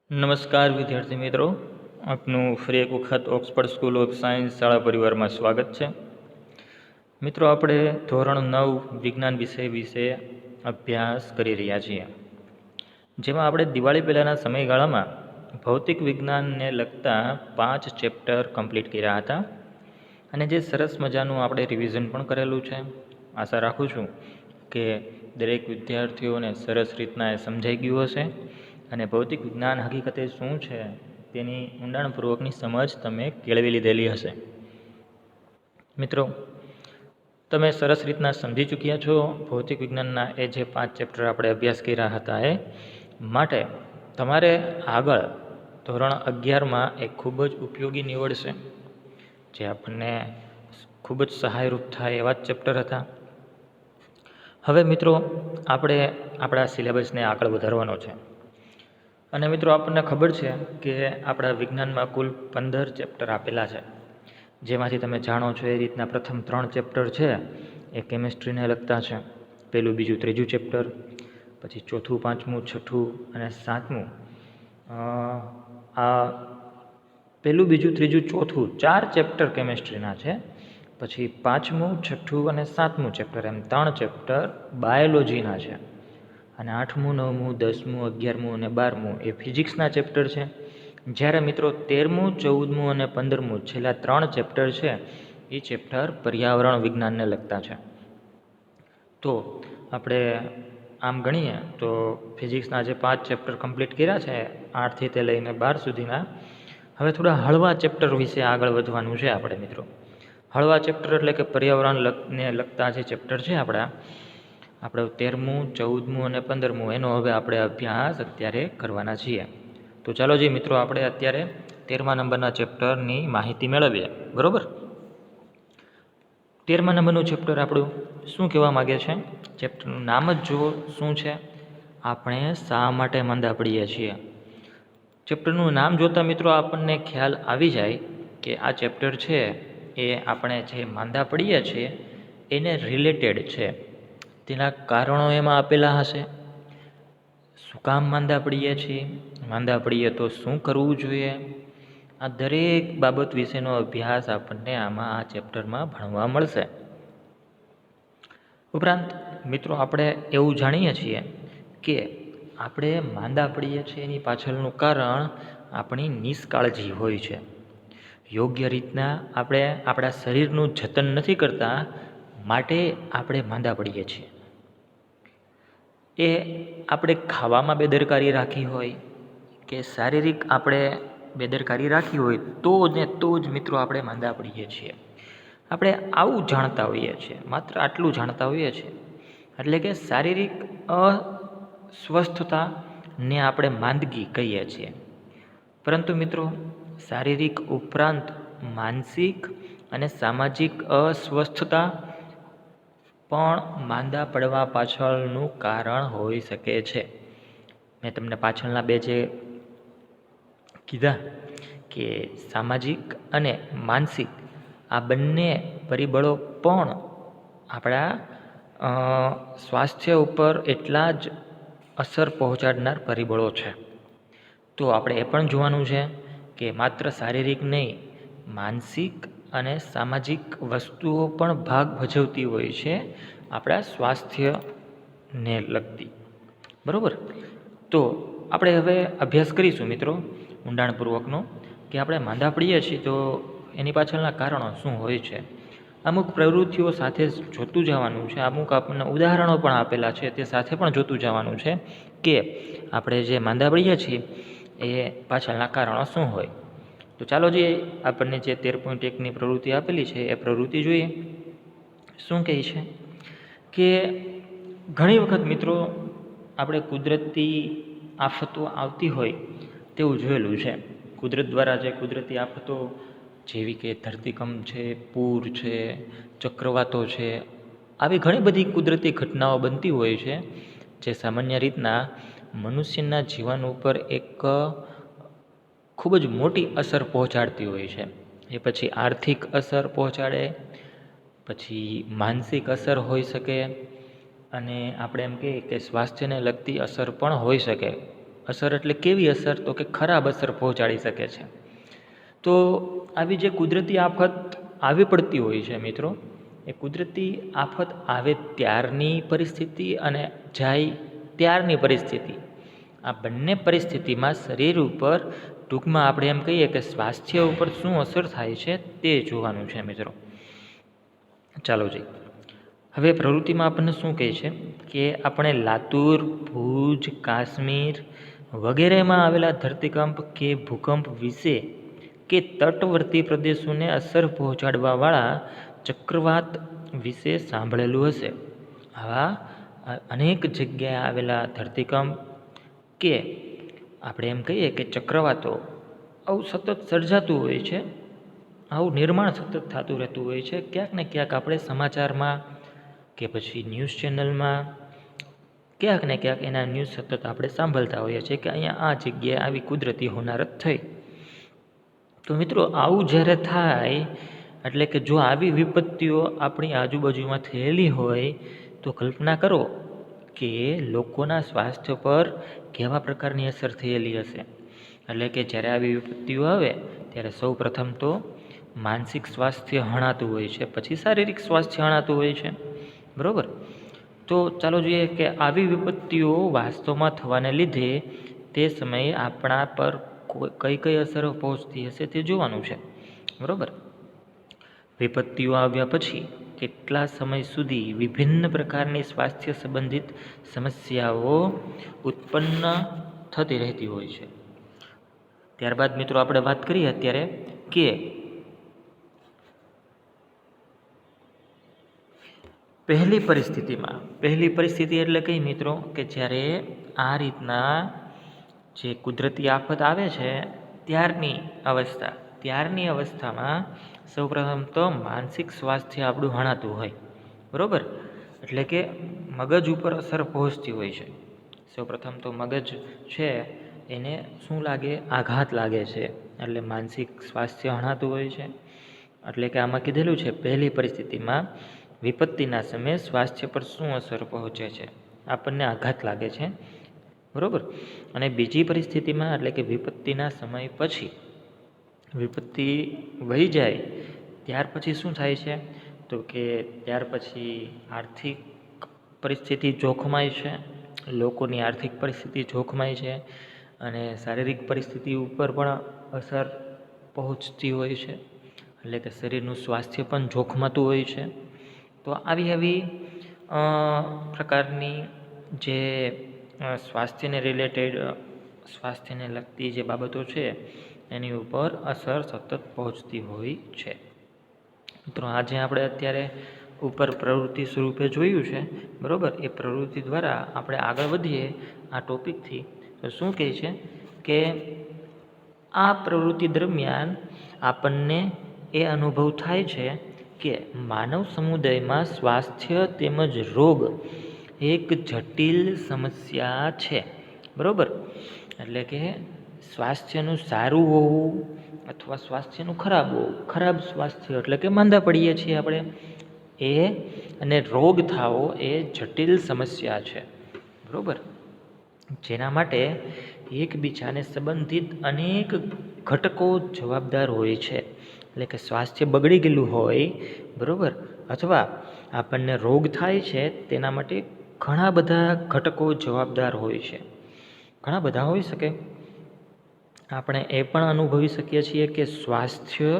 નમસ્કાર વિદ્યાર્થી મિત્રો, આપનું ફરી એક વખત ઓક્સફર્ડ સ્કૂલ ઓફ સાયન્સ શાળા પરિવારમાં સ્વાગત છે. મિત્રો, આપણે ધોરણ 9 વિજ્ઞાન વિષય વિશે અભ્યાસ કરી રહ્યા છીએ, જેમાં આપણે દિવાળી પહેલાંના સમયગાળામાં ભૌતિક વિજ્ઞાનને લગતા 5 ચેપ્ટર કમ્પ્લીટ કર્યા હતા અને જે સરસ મજાનું આપણે રિવિઝન પણ કરેલું છે. આશા રાખું છું કે દરેક વિદ્યાર્થીઓને સરસ રીતના એ સમજાઈ ગયું હશે અને ભૌતિક વિજ્ઞાન હકીકતે શું છે તેની ઊંડાણપૂર્વકની સમજ તમે કેળવી લીધેલી હશે. મિત્રો, તમે સરસ રીતના સમજી ચૂક્યા છો ભૌતિક વિજ્ઞાનના એ જે 5 ચેપ્ટર આપણે અભ્યાસ કર્યા હતા એ માટે તમારે આગળ ધોરણ 11માં એ ખૂબ જ ઉપયોગી નીવડશે, જે આપણને ખૂબ જ સહાયરૂપ થાય એવા જ ચેપ્ટર હતા. હવે મિત્રો, આપણે આપણા સિલેબસને આગળ વધારવાનો છે અને મિત્રો, આપણને ખબર છે કે આપણા વિજ્ઞાનમાં કુલ 15 ચેપ્ટર આપેલા છે, જેમાંથી તમે જાણો છો એ રીતના પ્રથમ 3 ચેપ્ટર છે એ કેમિસ્ટ્રીને લગતા છે. પહેલું, બીજું, ત્રીજું ચેપ્ટર, પછી ચોથું, પાંચમું, છઠ્ઠું અને સાતમું. આ પહેલું, બીજું, ત્રીજું, ચોથું 4 ચેપ્ટર કેમિસ્ટ્રીના છે. પછી પાંચમું, છઠ્ઠું અને સાતમું ચેપ્ટર, એમ 3 ચેપ્ટર બાયોલોજીના છે. અને 8મું, 9મું, 10મું, 11મું અને 12મું એ ફિઝિક્સના ચેપ્ટર છે. જ્યારે મિત્રો 13મું, 14મું અને 15મું છેલ્લા 3 ચેપ્ટર છે એ ચેપ્ટર પર્યાવરણ વિજ્ઞાનને લગતા છે. તો આપણે આમ ગણીએ તો ફિઝિક્સના જે 5 ચેપ્ટર કમ્પ્લીટ કર્યા છે 8થી તે લઈને 12 સુધીના, હવે થોડા હળવા ચેપ્ટર વિશે આગળ વધવાનું છે આપણે મિત્રો. હળવા ચેપ્ટર એટલે કે પર્યાવરણને લગતા જે ચેપ્ટર છે આપણે 13મું, 14મું અને 15મું એનો હવે આપણે અભ્યાસ અત્યારે કરવાના છીએ. તો ચાલો જી મિત્રો, આપણે અત્યારે 13મા નંબરના ચેપ્ટરની માહિતી મેળવીએ. બરાબર? 13મા નંબરનું ચેપ્ટર આપણું શું કહેવા માગે છે? ચેપ્ટરનું નામ જ જુઓ શું છે, આપણે શા માટે માંદા પડીએ છીએ. ચેપ્ટરનું નામ જોતાં મિત્રો આપણને ખ્યાલ આવી જાય કે આ ચેપ્ટર છે એ આપણે જે માંદા પડીએ છીએ એને રિલેટેડ છે. તેના કારણો એમાં આપેલા હશે. શું કામ માંદા પડીએ છીએ, માંદા પડીએ તો શું કરવું જોઈએ, આ દરેક બાબત વિશેનો અભ્યાસ આપણને આમાં આ ચેપ્ટરમાં ભણવા મળશે. ઉપરાંત મિત્રો, આપણે એવું જાણીએ છીએ કે આપણે માંદા પડીએ છીએ એની પાછળનું કારણ આપણી નિષ્કાળજી હોય છે. યોગ્ય રીતના આપણે આપણા શરીરનું જતન નથી કરતા, માટે આપણે માંદા પડીએ છીએ. એ આપણે ખાવામાં બેદરકારી રાખી હોય કે શારીરિક આપણે બેદરકારી રાખી હોય તો જ મિત્રો આપણે માંદા પડીએ છીએ. આપણે આવું જાણતા હોઈએ છીએ, માત્ર આટલું જાણતા હોઈએ છીએ, એટલે કે શારીરિક અસ્વસ્થતાને આપણે માંદગી કહીએ છીએ. પરંતુ મિત્રો, શારીરિક ઉપરાંત માનસિક અને સામાજિક અસ્વસ્થતા પણ માંદા પડવા પાછળનું કારણ હોઈ શકે છે. મેં તમને પાછળના 2 જે કીધા કે સામાજિક અને માનસિક, આ બંને પરિબળો પણ આપણા સ્વાસ્થ્ય ઉપર એટલા જ અસર પહોંચાડનાર પરિબળો છે. તો આપણે એ પણ જોવાનું છે કે માત્ર શારીરિક નહીં, માનસિક અને સામાજિક વસ્તુઓ પણ ભાગ ભજવતી હોય છે આપણા સ્વાસ્થ્યને લગતી. બરાબર? તો આપણે હવે અભ્યાસ કરીશું મિત્રો ઊંડાણપૂર્વકનો કે આપણે માંદા પડીએ છીએ તો એની પાછળના કારણો શું હોય છે. અમુક પ્રવૃત્તિઓ સાથે જોતું જવાનું છે, અમુક આપણને ઉદાહરણો પણ આપેલા છે તે સાથે પણ જોતું જવાનું છે કે આપણે જે માંદા પડીએ છીએ એ પાછળના કારણો શું હોય. તો ચાલો જે આપણને જે 13.1ની પ્રવૃત્તિ આપેલી છે એ પ્રવૃત્તિ જોઈએ. શું કહે છે કે ઘણી વખત મિત્રો આપણે કુદરતી આફતો આવતી હોય તેવું જોયેલું છે. કુદરત દ્વારા જે કુદરતી આફતો જેવી કે ધરતીકંપ છે, પૂર છે, ચક્રવાતો છે, આવી ઘણી બધી કુદરતી ઘટનાઓ બનતી હોય છે જે સામાન્ય રીતના મનુષ્યના જીવન ઉપર એક ખૂબ જ મોટી અસર પહોંચાડતી હોય છે. એ પછી આર્થિક અસર પહોંચાડે, પછી માનસિક અસર હોઈ શકે અને આપણે એમ કહીએ કે સ્વાસ્થ્યને લગતી અસર પણ હોઈ શકે. અસર એટલે કેવી અસર? તો કે ખરાબ અસર પહોંચાડી શકે છે. તો આવી જે કુદરતી આફત આવી પડતી હોય છે મિત્રો, એ કુદરતી આફત આવે ત્યારની પરિસ્થિતિ અને જાય ત્યારની પરિસ્થિતિ, આ બંને પરિસ્થિતિમાં શરીર ઉપર ટૂંકમાં આપણે એમ કહીએ કે સ્વાસ્થ્ય ઉપર શું અસર થાય છે તે જોવાનું છે મિત્રો. ચાલો જી, હવે પ્રવૃત્તિમાં આપણને શું કહે છે કે આપણે લાતુર, ભુજ, કાશ્મીર વગેરેમાં આવેલા ધરતીકંપ કે ભૂકંપ વિશે કે તટવર્તી પ્રદેશોને અસર પહોંચાડવાવાળા ચક્રવાત વિશે સાંભળેલું હશે. આવા અનેક જગ્યાએ આવેલા ધરતીકંપ કે આપણે એમ કહીએ કે ચક્રવાતો આવું સતત સર્જાતું હોય છે, આવું નિર્માણ સતત થતું રહેતું હોય છે. ક્યાંક ને ક્યાંક આપણે સમાચારમાં કે પછી ન્યૂઝ ચેનલમાં ક્યાંક ને ક્યાંક એના ન્યૂઝ સતત આપણે સાંભળતા હોઈએ છીએ કે અહીંયા આ જગ્યાએ આવી કુદરતી હોનારત થઈ. તો મિત્રો આવું જ્યારે થાય એટલે કે જો આવી વિપત્તિઓ આપણી આજુબાજુમાં થયેલી હોય તો કલ્પના કરો કે લોકોના સ્વાસ્થ્ય પર કેવા પ્રકારની અસર થયેલી હશે. એટલે કે જ્યારે આવી વિપત્તિઓ આવે ત્યારે સૌ પ્રથમ તો માનસિક સ્વાસ્થ્ય હણાતું હોય છે, પછી શારીરિક સ્વાસ્થ્ય હણાતું હોય છે, બરાબર. તો ચાલો જોઈએ કે આવી વિપત્તિઓ વાસ્તવમાં થવાને લીધે તે સમયે આપણા પર કઈ કઈ અસરો પહોંચતી હશે તે જોવાનું છે, બરાબર. વિપત્તિઓ આવ્યા પછી કેટલા સમય સુધી વિભિન્ન પ્રકારની સ્વાસ્થ્ય સંબંધિત સમસ્યાઓ ઉત્પન્ન થતી રહેતી હોય છે. ત્યારબાદ મિત્રો આપણે વાત કરીએ અત્યારે કે પહેલી પરિસ્થિતિ એટલે કઈ મિત્રો કે જ્યારે આ રીતના જે કુદરતી આફત આવે છે ત્યારની અવસ્થામાં સૌપ્રથમ તો માનસિક સ્વાસ્થ્ય આપણું હણાતું હોય, બરાબર. એટલે કે મગજ ઉપર અસર પહોંચતી હોય છે. સૌપ્રથમ તો મગજ છે એને શું લાગે? આઘાત લાગે છે, એટલે માનસિક સ્વાસ્થ્ય હણાતું હોય છે. એટલે કે આમાં કીધેલું છે પહેલી પરિસ્થિતિમાં વિપત્તિના સમયે સ્વાસ્થ્ય પર શું અસર પહોંચે છે? આપણને આઘાત લાગે છે, બરાબર. અને બીજી પરિસ્થિતિમાં એટલે કે વિપત્તિના સમય પછી વિપત્તિ વહી જાય ત્યાર પછી શું થાય છે? તો કે ત્યાર પછી આર્થિક પરિસ્થિતિ જોખમાય છે, લોકોની આર્થિક પરિસ્થિતિ જોખમાય છે અને શારીરિક પરિસ્થિતિ ઉપર પણ અસર પહોંચતી હોય છે. એટલે કે શરીરનું સ્વાસ્થ્ય પણ જોખમાતું હોય છે. તો આવી પ્રકારની જે સ્વાસ્થ્યને લગતી જે બાબતો છે એની ઉપર અસર સતત પહોંચતી હોય છે. મિત્રો આજે આપણે અત્યારે ઉપર પ્રવૃત્તિ સ્વરૂપે જોયું છે, બરાબર. એ પ્રવૃત્તિ દ્વારા આપણે આગળ વધીએ આ ટોપિકથી તો શું કહે છે કે આ પ્રવૃત્તિ દરમિયાન આપણને એ અનુભવ થાય છે કે માનવ સમુદાયમાં સ્વાસ્થ્ય તેમજ રોગ એક જટિલ સમસ્યા છે, બરાબર. એટલે કે સ્વાસ્થ્યનું સારું હોવું અથવા સ્વાસ્થ્યનું ખરાબ સ્વાસ્થ્ય એટલે કે માંદા પડીએ છીએ આપણે એ અને રોગ થવો એ જટિલ સમસ્યા છે, બરાબર. જેના માટે એકબીજાને સંબંધિત અનેક ઘટકો જવાબદાર હોય છે. એટલે કે સ્વાસ્થ્ય બગડી ગયેલું હોય, બરાબર, અથવા આપણને રોગ થાય છે તેના માટે ઘણા બધા ઘટકો જવાબદાર હોય છે. ઘણા બધા હોઈ શકે. આપણે એ પણ અનુભવી શકીએ છીએ કે સ્વાસ્થ્ય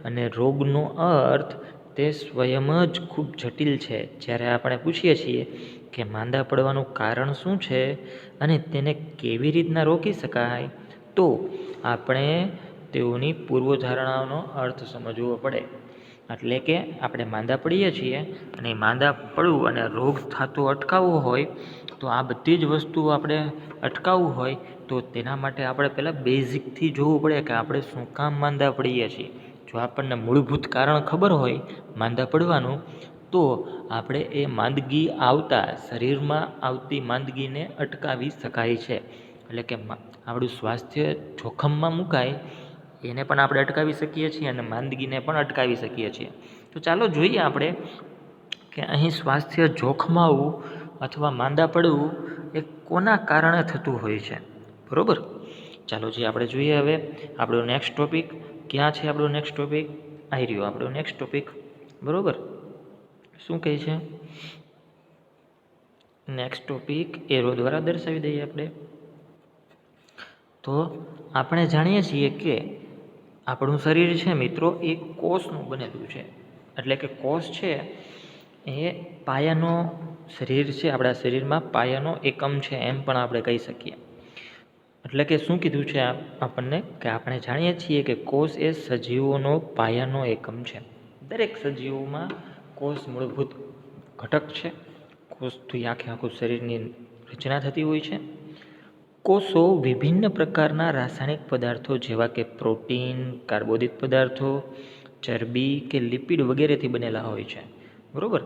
અને રોગનો અર્થ તે સ્વયં જ ખૂબ જટિલ છે. જ્યારે આપણે પૂછીએ છીએ કે માંદા પડવાનું કારણ શું છે અને તેને કેવી રીતના રોકી શકાય, તો આપણે તેઓની પૂર્વધારણાઓનો અર્થ સમજવો પડે. એટલે કે આપણે માંદા પડીએ છીએ અને માંદા પડવું અને રોગ થતો અટકાવવો હોય તો આ બધી જ વસ્તુઓ આપણે અટકાવવું હોય તો તેના માટે આપણે પહેલાં બેઝિકથી જોવું પડે કે આપણે શું કામ માંદા પડીએ છીએ. જો આપણને મૂળભૂત કારણ ખબર હોય માંદા પડવાનું તો આપણે એ માંદગી શરીરમાં આવતી માંદગીને અટકાવી શકાય છે. એટલે કે આપણું સ્વાસ્થ્ય જોખમમાં મુકાય એને પણ આપણે અટકાવી શકીએ છીએ અને માંદગીને પણ અટકાવી શકીએ છીએ. તો ચાલો જોઈએ આપણે કે અહીં સ્વાસ્થ્ય જોખમાવું અથવા માંદા પડવું એ કોના કારણે થતું હોય છે. બરાબર. ચાલો જી આપણે જોઈએ હવે આપણો નેક્સ્ટ ટોપિક ક્યાં છે. આપણો નેક્સ્ટ ટોપિક આવી રહ્યો આપણો નેક્સ્ટ ટોપિક. બરાબર. શું કહે છે નેક્સ્ટ ટોપિક એરો દ્વારા દર્શાવી દઈએ આપણે. તો આપણે જાણીએ છીએ કે આપણું શરીર છે મિત્રો એ કોષનું બનેલું છે. એટલે કે કોષ છે એ પાયાનો શરીર છે. આપણા શરીરમાં પાયાનો એકમ છે એમ પણ આપણે કહી શકીએ. એટલે કે શું કીધું છે આપણને કે આપણે જાણીએ છીએ કે કોષ એ સજીવોનો પાયાનો એકમ છે. દરેક સજીવોમાં કોષ મૂળભૂત ઘટક છે. કોષથી આખું શરીરની રચના થતી હોય છે. કોષો વિભિન્ન પ્રકારના રાસાયણિક પદાર્થો જેવા કે પ્રોટીન, કાર્બોદિત પદાર્થો, ચરબી કે લિપિડ વગેરેથી બનેલા હોય છે. બરાબર.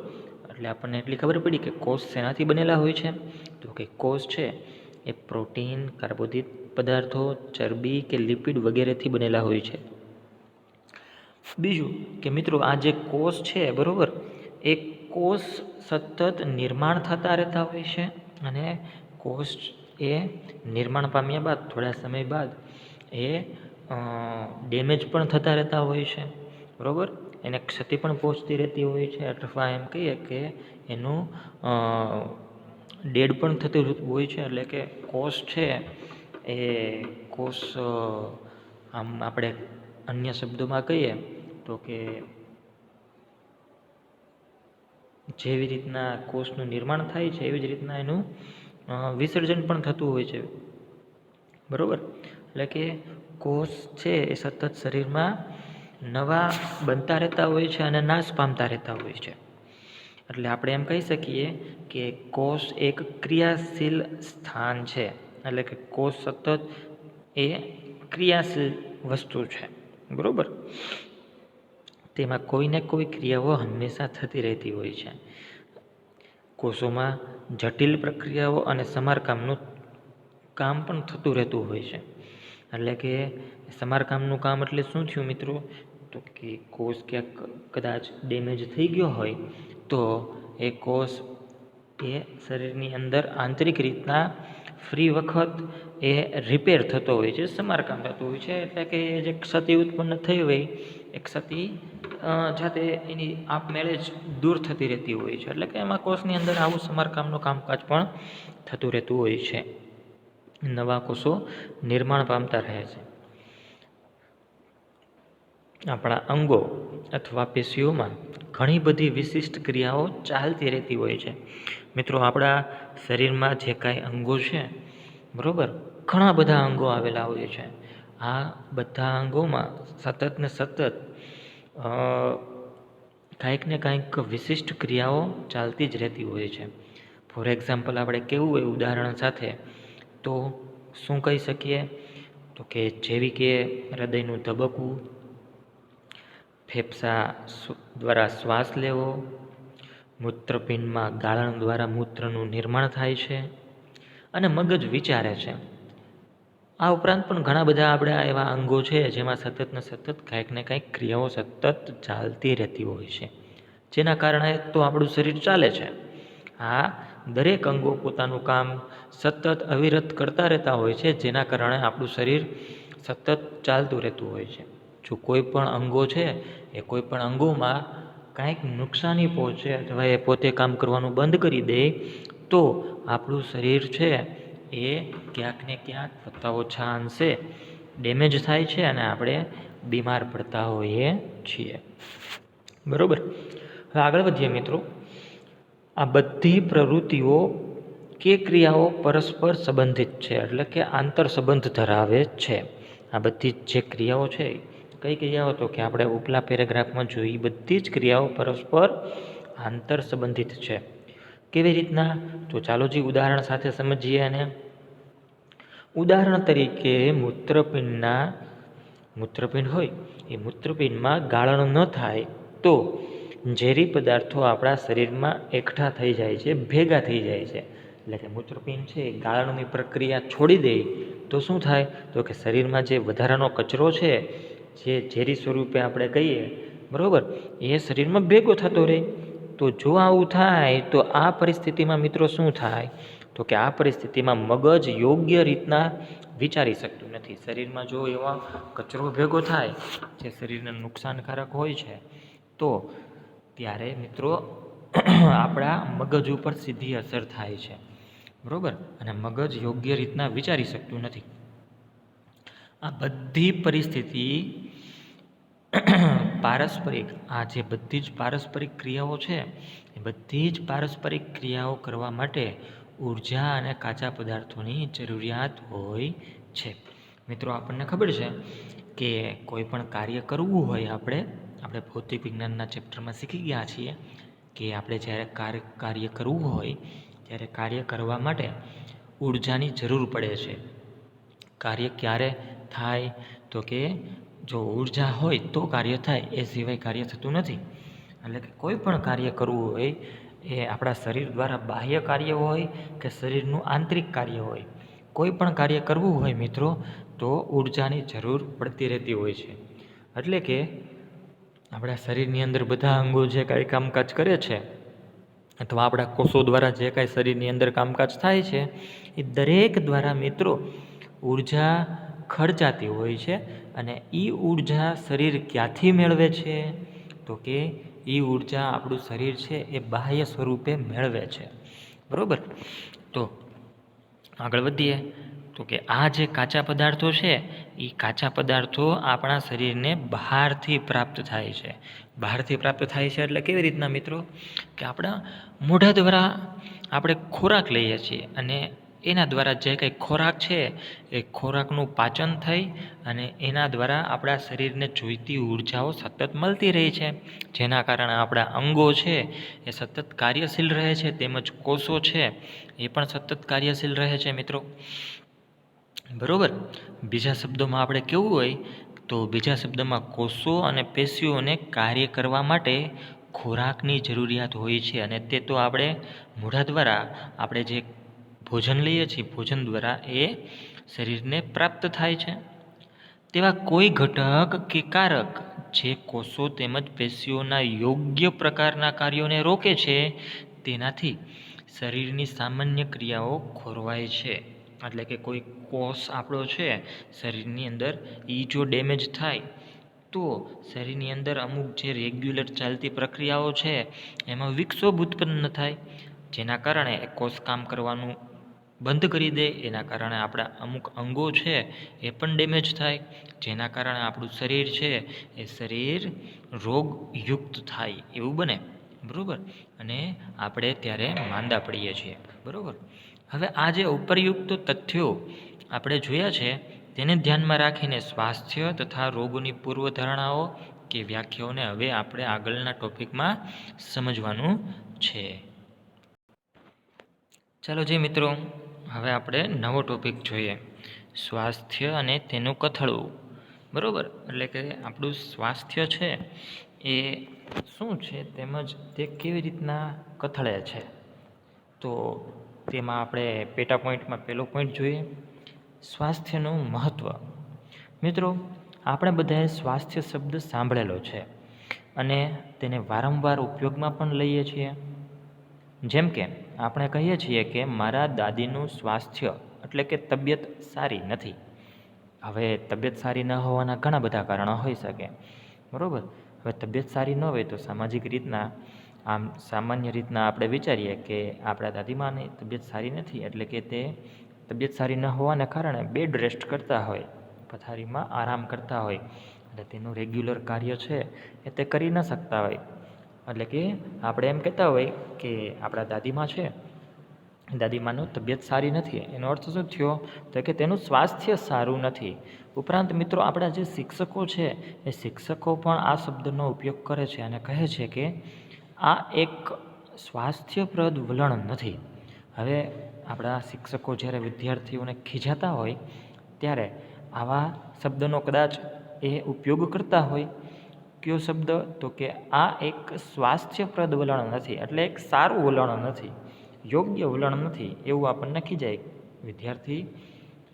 એટલે આપણને એટલી ખબર પડી કે કોષ શેનાથી બનેલા હોય છે. તો કે કોષ છે એ પ્રોટીન, કાર્બોદિત પદાર્થો, ચરબી કે લિપિડ વગેરેથી બનેલા હોય છે. બીજું કે મિત્રો આ જે કોષ છે બરાબર એ કોષ સતત નિર્માણ થતા રહેતા હોય છે. અને કોષ એ નિર્માણ પામ્યા બાદ થોડા સમય બાદ એ ડેમેજ પણ થતા રહેતા હોય છે. બરાબર. એને ક્ષતિ પણ પહોંચતી રહેતી હોય છે. અથવા એમ કહીએ કે એનું ડેડ પણ થતું હોય છે. એટલે કે કોષ છે એ કોષ આમ આપણે અન્ય શબ્દોમાં કહીએ તો કે જેવી રીતના કોષનું નિર્માણ થાય છે એવી જ રીતના એનું વિસર્જન પણ થતું હોય છે. બરાબર. એટલે કે કોષ છે એ સતત શરીરમાં નવા બનતા રહેતા હોય છે અને નાશ પામતા રહેતા હોય છે. એટલે આપણે એમ કહી શકીએ કે કોષ એક ક્રિયાશીલ સ્થાન છે. એટલે કે કોષ સતત એ ક્રિયાશીલ વસ્તુ છે. બરાબર. તેમાં કોઈને કોઈ ક્રિયાઓ હંમેશા થતી રહેતી હોય છે. કોષોમાં જટિલ પ્રક્રિયાઓ અને સમારકામનું કામ પણ થતું રહેતું હોય છે. એટલે કે સમારકામનું કામ એટલે શું થયું મિત્રો? તો કે કોષ ક્યાંક કદાચ ડેમેજ થઈ ગયો હોય તો એ કોષ એ શરીરની અંદર આંતરિક રીતના ફ્રી વખત એ રિપેર થતો હોય છે, સમારકામ થતું હોય છે. એટલે કે જે ક્ષતિ ઉત્પન્ન થઈ હોય એ ક્ષતિ જાતે એની આપમેળે જ દૂર થતી રહેતી હોય છે. એટલે કે એમાં કોષની અંદર આવું સમારકામનું કામકાજ પણ થતું રહેતું હોય છે. નવા કોષો નિર્માણ પામતા રહે છે. આપણા અંગો અથવા પેશીઓમાં ઘણી બધી વિશિષ્ટ ક્રિયાઓ ચાલતી રહેતી હોય છે. મિત્રો આપણા શરીરમાં જે કાંઈ અંગો છે બરાબર ઘણા બધા અંગો આવેલા હોય છે. આ બધા અંગોમાં સતત ને સતત કાંઈક ને કાંઈક વિશિષ્ટ ક્રિયાઓ ચાલતી જ રહેતી હોય છે. ફોર એક્ઝામ્પલ આપણે કેવું હોય ઉદાહરણ સાથે તો શું કહી શકીએ? તો કે જેવી કે હૃદયનું ધબકવું, ફેફસા દ્વારા શ્વાસ લેવો, મૂત્રપિંડમાં ગાળણ દ્વારા મૂત્રનું નિર્માણ થાય છે અને મગજ વિચારે છે. આ ઉપરાંત પણ ઘણા બધા આપણા એવા અંગો છે જેમાં સતત ને સતત કાંઈક ને કાંઈક ક્રિયાઓ સતત ચાલતી રહેતી હોય છે. જેના કારણે તો આપણું શરીર ચાલે છે. આ દરેક અંગો પોતાનું કામ સતત અવિરત કરતા રહેતા હોય છે. જેના કારણે આપણું શરીર સતત ચાલતું રહેતું હોય છે. જો કોઈ પણ અંગો છે એ કોઈ પણ અંગોમાં કાંઈક નુકસાની પહોંચે અથવા એ પોતે કામ કરવાનું બંધ કરી દે તો આપણું શરીર છે એ ક્યાંક ને ક્યાંક વત્તા ઓછા અંશે ડેમેજ થાય છે અને આપણે બીમાર પડતા હોઈએ છીએ. બરાબર. હવે આગળ વધીએ મિત્રો. આ બધી પ્રવૃત્તિઓ કે ક્રિયાઓ પરસ્પર સંબંધિત છે. એટલે કે આંતર સંબંધ ધરાવે છે. આ બધી જે ક્રિયાઓ છે કઈ ક્રિયાઓ? તો કે આપણે ઉપલા પેરેગ્રાફમાં જોઈ બધી જ ક્રિયાઓ પરસ્પર આંતર સંબંધિત છે. કેવી રીતના? તો ચાલો જી ઉદાહરણ સાથે સમજીએ. અને ઉદાહરણ તરીકે મૂત્રપિંડ હોય એ મૂત્રપિંડમાં ગાળણ ન થાય તો ઝેરી પદાર્થો આપણા શરીરમાં એકઠા થઈ જાય છે, ભેગા થઈ જાય છે. એટલે કે મૂત્રપિંડ છે એ ગાળણની પ્રક્રિયા છોડી દે તો શું થાય? તો કે શરીરમાં જે વધારાનો કચરો છે જે ઝેરી સ્વરૂપે આપણે કહીએ બરાબર એ શરીરમાં ભેગો થતો રહે. તો જો આવું થાય તો આ પરિસ્થિતિમાં મિત્રો શું થાય? તો કે આ પરિસ્થિતિમાં મગજ યોગ્ય રીતના વિચારી શકતું નથી. શરીરમાં જો એવા કચરો ભેગો થાય જે શરીરને નુકસાનકારક હોય છે તો ત્યારે મિત્રો આપણા મગજ ઉપર સીધી અસર થાય છે, બરાબર. અને મગજ યોગ્ય રીતના વિચારી શકતું નથી. આ બધી પરિસ્થિતિ પારસ્પરિક, આ જે બધી જ પારસ્પરિક ક્રિયાઓ છે એ બધી જ પારસ્પરિક ક્રિયાઓ કરવા માટે ઉર્જા અને કાચા પદાર્થોની જરૂરિયાત હોય છે. મિત્રો આપણને ખબર છે કે કોઈ પણ કાર્ય કરવું હોય, આપણે ભૌતિક વિજ્ઞાનના ચેપ્ટરમાં શીખી ગયા છીએ કે આપણે જ્યારે કાર્ય કરવું હોય ત્યારે કાર્ય કરવા માટે ઉર્જાની જરૂર પડે છે. કાર્ય ક્યારે થાય તો કે જો ઉર્જા હોય તો કાર્ય થાય, એ સિવાય કાર્ય થતું નથી. એટલે કે કોઈ પણ કાર્ય કરવું હોય એ આપણા શરીર દ્વારા બાહ્ય કાર્ય હોય કે શરીરનું આંતરિક કાર્ય હોય, કોઈ પણ કાર્ય કરવું હોય મિત્રો તો ઉર્જાની જરૂર પડતી રહેતી હોય છે. એટલે કે આપણા શરીરની અંદર બધા અંગો જે કાંઈ કામકાજ કરે છે અથવા આપણા કોષો દ્વારા જે કાંઈ શરીરની અંદર કામકાજ થાય છે એ દરેક દ્વારા મિત્રો ઉર્જા ખર્ચાતી હોય છે. અને એ ઉર્જા શરીર ક્યાંથી મેળવે છે તો કે એ ઉર્જા આપણું શરીર છે એ બાહ્ય સ્વરૂપે મેળવે છે, બરાબર. તો આગળ વધીએ તો કે આ જે કાચા પદાર્થો છે એ કાચા પદાર્થો આપણા શરીરને બહારથી પ્રાપ્ત થાય છે. બહારથી પ્રાપ્ત થાય છે એટલે કેવી રીતના મિત્રો કે આપણા મોઢા દ્વારા આપણે ખોરાક લઈએ છીએ અને એના દ્વારા જે કંઈ ખોરાક છે એ ખોરાકનું પાચન થઈ અને એના દ્વારા આપણા શરીરને જોઈતી ઉર્જાઓ સતત મળતી રહે છે, જેના કારણે આપણા અંગો છે એ સતત કાર્યશીલ રહે છે, તેમજ કોષો છે એ પણ સતત કાર્યશીલ રહે છે મિત્રો, બરાબર. બીજા શબ્દોમાં આપણે કેવું હોય તો બીજા શબ્દમાં કોષો અને પેશીઓને કાર્ય કરવા માટે ખોરાકની જરૂરિયાત હોય છે. અને તે તો આપણે મોઢા દ્વારા આપણે જે ભોજન લઈએ છીએ ભોજન દ્વારા એ શરીરને પ્રાપ્ત થાય છે. તેવા કોઈ ઘટક કે કારક જે કોષો તેમજ પેશીઓના યોગ્ય પ્રકારના કાર્યોને રોકે છે તેનાથી શરીરની સામાન્ય ક્રિયાઓ ખોરવાય છે. એટલે કે કોઈ કોષ આપણો છે શરીરની અંદર એ જો ડેમેજ થાય તો શરીરની અંદર અમુક જે રેગ્યુલર ચાલતી પ્રક્રિયાઓ છે એમાં વિક્ષોભ ઉત્પન્ન થાય, જેના કારણે એ કોષ કામ કરવાનું બંધ કરી દે. એના કારણે આપણા અમુક અંગો છે એ પણ ડેમેજ થાય, જેના કારણે આપણું શરીર છે એ શરીર રોગયુક્ત થાય એવું બને, બરાબર. અને આપણે ત્યારે માંદા પડીએ છીએ, બરાબર. હવે આ જે ઉપરયુક્ત તથ્યો આપણે જોયા છે તેને ધ્યાનમાં રાખીને સ્વાસ્થ્ય તથા રોગોની પૂર્વધારણાઓ કે વ્યાખ્યાઓને હવે આપણે આગળના ટોપિકમાં સમજવાનું છે. ચાલો જી મિત્રો, હવે આપણે નવો ટોપિક જોઈએ, સ્વાસ્થ્ય અને તેનું કથળવું, બરાબર. એટલે કે આપણું સ્વાસ્થ્ય છે એ શું છે તેમજ તે કેવી રીતના કથળે છે. તો તેમાં આપણે પેટા પોઈન્ટમાં પહેલો પોઈન્ટ જોઈએ, સ્વાસ્થ્યનું મહત્ત્વ. મિત્રો આપણે બધાએ સ્વાસ્થ્ય શબ્દ સાંભળેલો છે અને તેને વારંવાર ઉપયોગમાં પણ લઈએ છીએ. જેમ કે આપણે કહીએ છીએ કે મારા દાદીનું સ્વાસ્થ્ય એટલે કે તબિયત સારી નથી. હવે તબિયત સારી ન હોવાના ઘણા બધા કારણો હોઈ શકે, બરાબર. હવે તબિયત સારી ન હોય તો સામાજિક રીતના આમ સામાન્ય રીતના આપણે વિચારીએ કે આપણા દાદીમાની તબિયત સારી નથી એટલે કે તે તબિયત સારી ન હોવાને કારણે બેડ રેસ્ટ કરતા હોય, પથારીમાં આરામ કરતા હોય, એટલે તેનું રેગ્યુલર કાર્ય છે એ તે કરી ન શકતા હોય. એટલે કે આપણે એમ કહેતા હોય કે આપણા દાદીમા છે, દાદીમાનું તબિયત સારી નથી, એનો અર્થ શું થયો તો કે તેનું સ્વાસ્થ્ય સારું નથી. ઉપરાંત મિત્રો આપણા જે શિક્ષકો છે એ શિક્ષકો પણ આ શબ્દનો ઉપયોગ કરે છે અને કહે છે કે આ એક સ્વાસ્થ્યપ્રદ વલણ નથી. હવે આપણા શિક્ષકો જ્યારે વિદ્યાર્થીઓને ખીજાતા હોય ત્યારે આવા શબ્દનો કદાચ એ ઉપયોગ કરતા હોય. કયો શબ્દ તો કે આ એક સ્વાસ્થ્યપ્રદ વલણ નથી, એટલે એક સારું વલણ નથી, યોગ્ય વલણ નથી એવું આપણને ખીજાય. વિદ્યાર્થી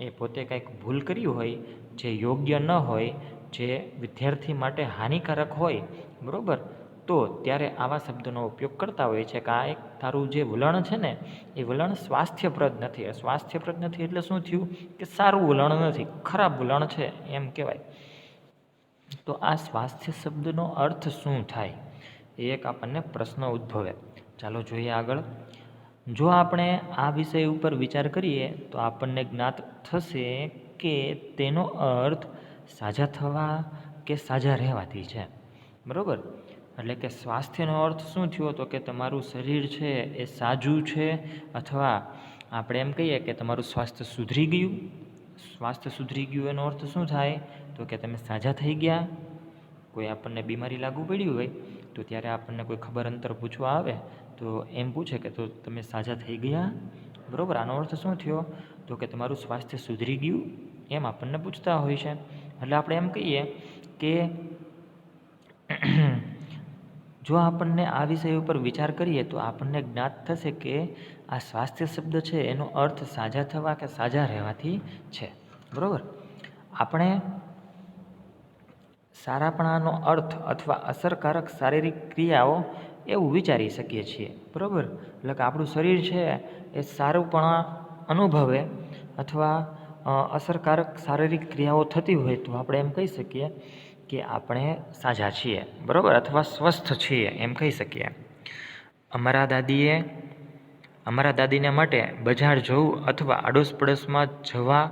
એ પોતે કંઈક ભૂલ કરી હોય જે યોગ્ય ન હોય, જે વિદ્યાર્થી માટે હાનિકારક હોય, બરાબર, તો ત્યારે આવા શબ્દોનો ઉપયોગ કરતા હોય છે કે આ એક તારું જે વલણ છે ને એ વલણ સ્વાસ્થ્યપ્રદ નથી. સ્વાસ્થ્યપ્રદ નથી એટલે શું થયું કે સારું વલણ નથી, ખરાબ વલણ છે એમ કહેવાય. તો આ સ્વાસ્થ્ય શબ્દનો અર્થ શું થાય એ એક આપણને પ્રશ્ન ઉદ્ભવે. ચાલો જોઈએ આગળ. જો આપણે આ વિષય ઉપર વિચાર કરીએ તો આપણને જ્ઞાત થશે કે તેનો અર્થ સાજા થવા કે સાજા રહેવાથી છે. બરાબર? એટલે કે સ્વાસ્થ્યનો અર્થ શું થયો તો કે તમારું શરીર છે એ સાજું છે, અથવા આપણે એમ કહીએ કે તમારું સ્વાસ્થ્ય સુધરી ગયું. સ્વાસ્થ્ય સુધરી ગયું એનો અર્થ શું થાય તો કે તમે સાજા થઈ ગયા. કોઈ આપણને બીમારી લાગુ પડી હોય તો ત્યારે આપણને કોઈ ખબર અંતર પૂછવા આવે તો એમ પૂછે કે તો તમે સાજા થઈ ગયા. બરાબર? આનો અર્થ શું થયો તો કે તમારું સ્વાસ્થ્ય સુધરી ગયું એમ આપણને પૂછતા હોય છે. એટલે આપણે એમ કહીએ કે જો આપણને આ વિષય ઉપર વિચાર કરીએ તો આપણને જ્ઞાત થશે કે આ સ્વાસ્થ્ય શબ્દ છે એનો અર્થ સાજા થવા કે સાજા રહેવાથી છે. બરાબર? આપણે સારાપણાનો અર્થ અથવા અસરકારક શારીરિક ક્રિયાઓ એવું વિચારી શકીએ છીએ. બરાબર? એટલે કે આપણું શરીર છે એ સારુંપણા અનુભવે અથવા અસરકારક શારીરિક ક્રિયાઓ થતી હોય તો આપણે એમ કહી શકીએ કે આપણે સાજા છીએ. બરાબર? અથવા સ્વસ્થ છીએ એમ કહી શકીએ. અમારા દાદીને માટે બજાર જવું અથવા આડોશ પડોશમાં જવા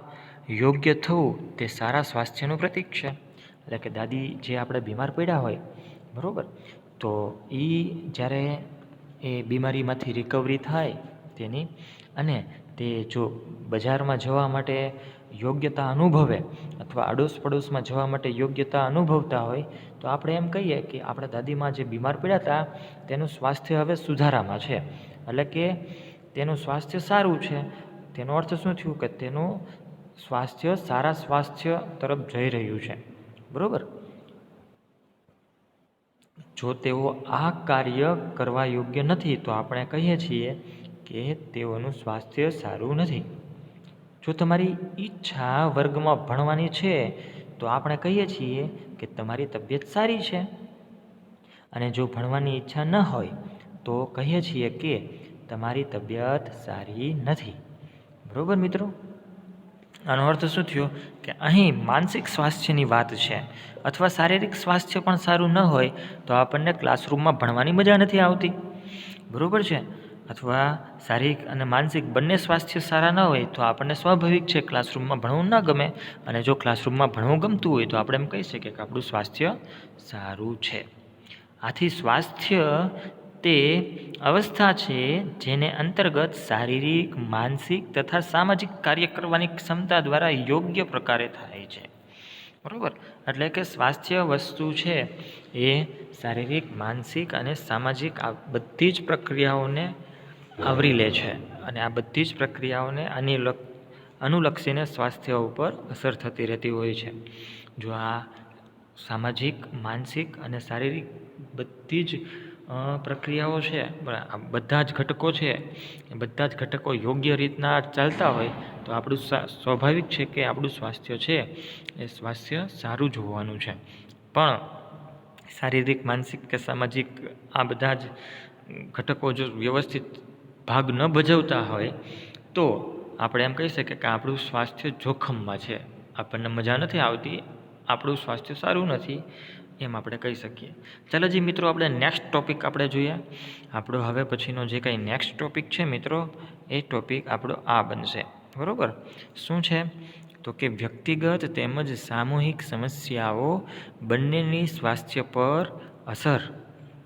યોગ્ય થવું તે સારા સ્વાસ્થ્યનું પ્રતીક છે. એટલે કે દાદી જે આપણે બીમાર પડ્યા હોય, બરાબર, તો એ જ્યારે એ બીમારીમાંથી રિકવરી થાય તેની, અને તે જો બજારમાં જવા માટે યોગ્યતા અનુભવે અથવા આડોશ પડોશમાં જવા માટે યોગ્યતા અનુભવતા હોય તો આપણે એમ કહીએ કે આપણા દાદીમાં જે બીમાર પડ્યા હતા તેનું સ્વાસ્થ્ય હવે સુધારામાં છે. એટલે કે તેનું સ્વાસ્થ્ય સારું છે. તેનો અર્થ શું થયું કે તેનું સ્વાસ્થ્ય સારા સ્વાસ્થ્ય તરફ જઈ રહ્યું છે. બરાબર? જો તેઓ આ કાર્ય કરવા યોગ્ય નથી તો આપણે કહીએ છીએ કે તેઓનું સ્વાસ્થ્ય સારું નથી. જો તમારી ઈચ્છા વર્ગમાં ભણવાની છે તો આપણે કહીએ છીએ કે તમારી તબિયત સારી છે. અને જો ભણવાની ઈચ્છા ન હોય તો કહીએ છીએ કે તમારી તબિયત સારી નથી. બરાબર મિત્રો? આનો અર્થ શું થયો કે અહીં માનસિક સ્વાસ્થ્યની વાત છે, અથવા શારીરિક સ્વાસ્થ્ય પણ સારું ન હોય તો આપણને ક્લાસરૂમમાં ભણવાની મજા નથી આવતી. બરાબર છે? અથવા શારીરિક અને માનસિક બંને સ્વાસ્થ્ય સારા ન હોય તો આપણને સ્વાભાવિક છે ક્લાસરૂમમાં ભણવું ન ગમે. અને જો ક્લાસરૂમમાં ભણવું ગમતું હોય તો આપણે એમ કહી શકીએ કે આપણું સ્વાસ્થ્ય સારું છે. આથી સ્વાસ્થ્ય તે અવસ્થા છે જેને અંતર્ગત શારીરિક, માનસિક તથા સામાજિક કાર્ય કરવાની ક્ષમતા દ્વારા યોગ્ય પ્રકારે થાય છે. બરાબર? એટલે કે સ્વાસ્થ્ય વસ્તુ છે એ શારીરિક, માનસિક અને સામાજિક આ બધી જ પ્રક્રિયાઓને આવરી લે છે. અને આ બધી જ પ્રક્રિયાઓને અનુલક્ષીને સ્વાસ્થ્ય ઉપર અસર થતી રહેતી હોય છે. જો આ સામાજિક, માનસિક અને શારીરિક બધી જ પ્રક્રિયાઓ છે, બધા જ ઘટકો છે, એ બધા જ ઘટકો યોગ્ય રીતના ચાલતા હોય તો આપણું સ્વાભાવિક છે કે આપણું સ્વાસ્થ્ય છે એ સ્વાસ્થ્ય સારું જ હોવાનું છે. પણ શારીરિક, માનસિક કે સામાજિક આ બધા જ ઘટકો જો વ્યવસ્થિત ભાગ ન ભજવતા હોય તો આપણે એમ કહી શકીએ કે આપણું સ્વાસ્થ્ય જોખમમાં છે, આપણને મજા નથી આવતી, આપણું સ્વાસ્થ્ય સારું નથી એમ આપણે કહી શકીએ. ચાલો જી મિત્રો, આપણે નેક્સ્ટ ટૉપિક આપણે જોઈએ. આપણો હવે પછીનો જે કંઈ નેક્સ્ટ ટૉપિક છે મિત્રો, એ ટૉપિક આપણો આ બનશે. બરાબર? શું છે તો કે વ્યક્તિગત તેમજ સામૂહિક સમસ્યાઓ બંનેની સ્વાસ્થ્ય પર અસર.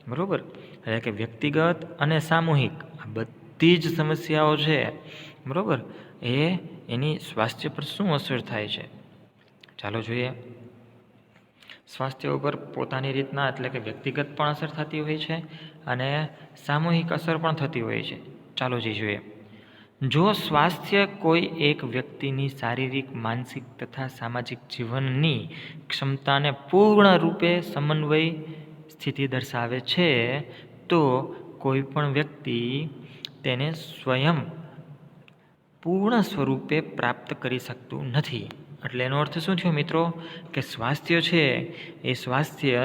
બરાબર? એટલે કે વ્યક્તિગત અને સામૂહિક આ બધી જ સમસ્યાઓ છે, બરાબર, એની સ્વાસ્થ્ય પર શું અસર થાય છે ચાલો જોઈએ. સ્વાસ્થ્ય ઉપર પોતાની રીતના એટલે કે વ્યક્તિગત પણ અસર થતી હોય છે અને સામૂહિક અસર પણ થતી હોય છે. ચાલો જોઈએ. જો સ્વાસ્થ્ય કોઈ એક વ્યક્તિની શારીરિક, માનસિક તથા સામાજિક જીવનની ક્ષમતાને પૂર્ણ રૂપે સમન્વય સ્થિતિ દર્શાવે છે તો કોઈ પણ વ્યક્તિ તેને સ્વયં પૂર્ણ સ્વરૂપે પ્રાપ્ત કરી શકતું નથી. એટલે એનો અર્થ શું થયો મિત્રો કે સ્વાસ્થ્ય છે એ સ્વાસ્થ્ય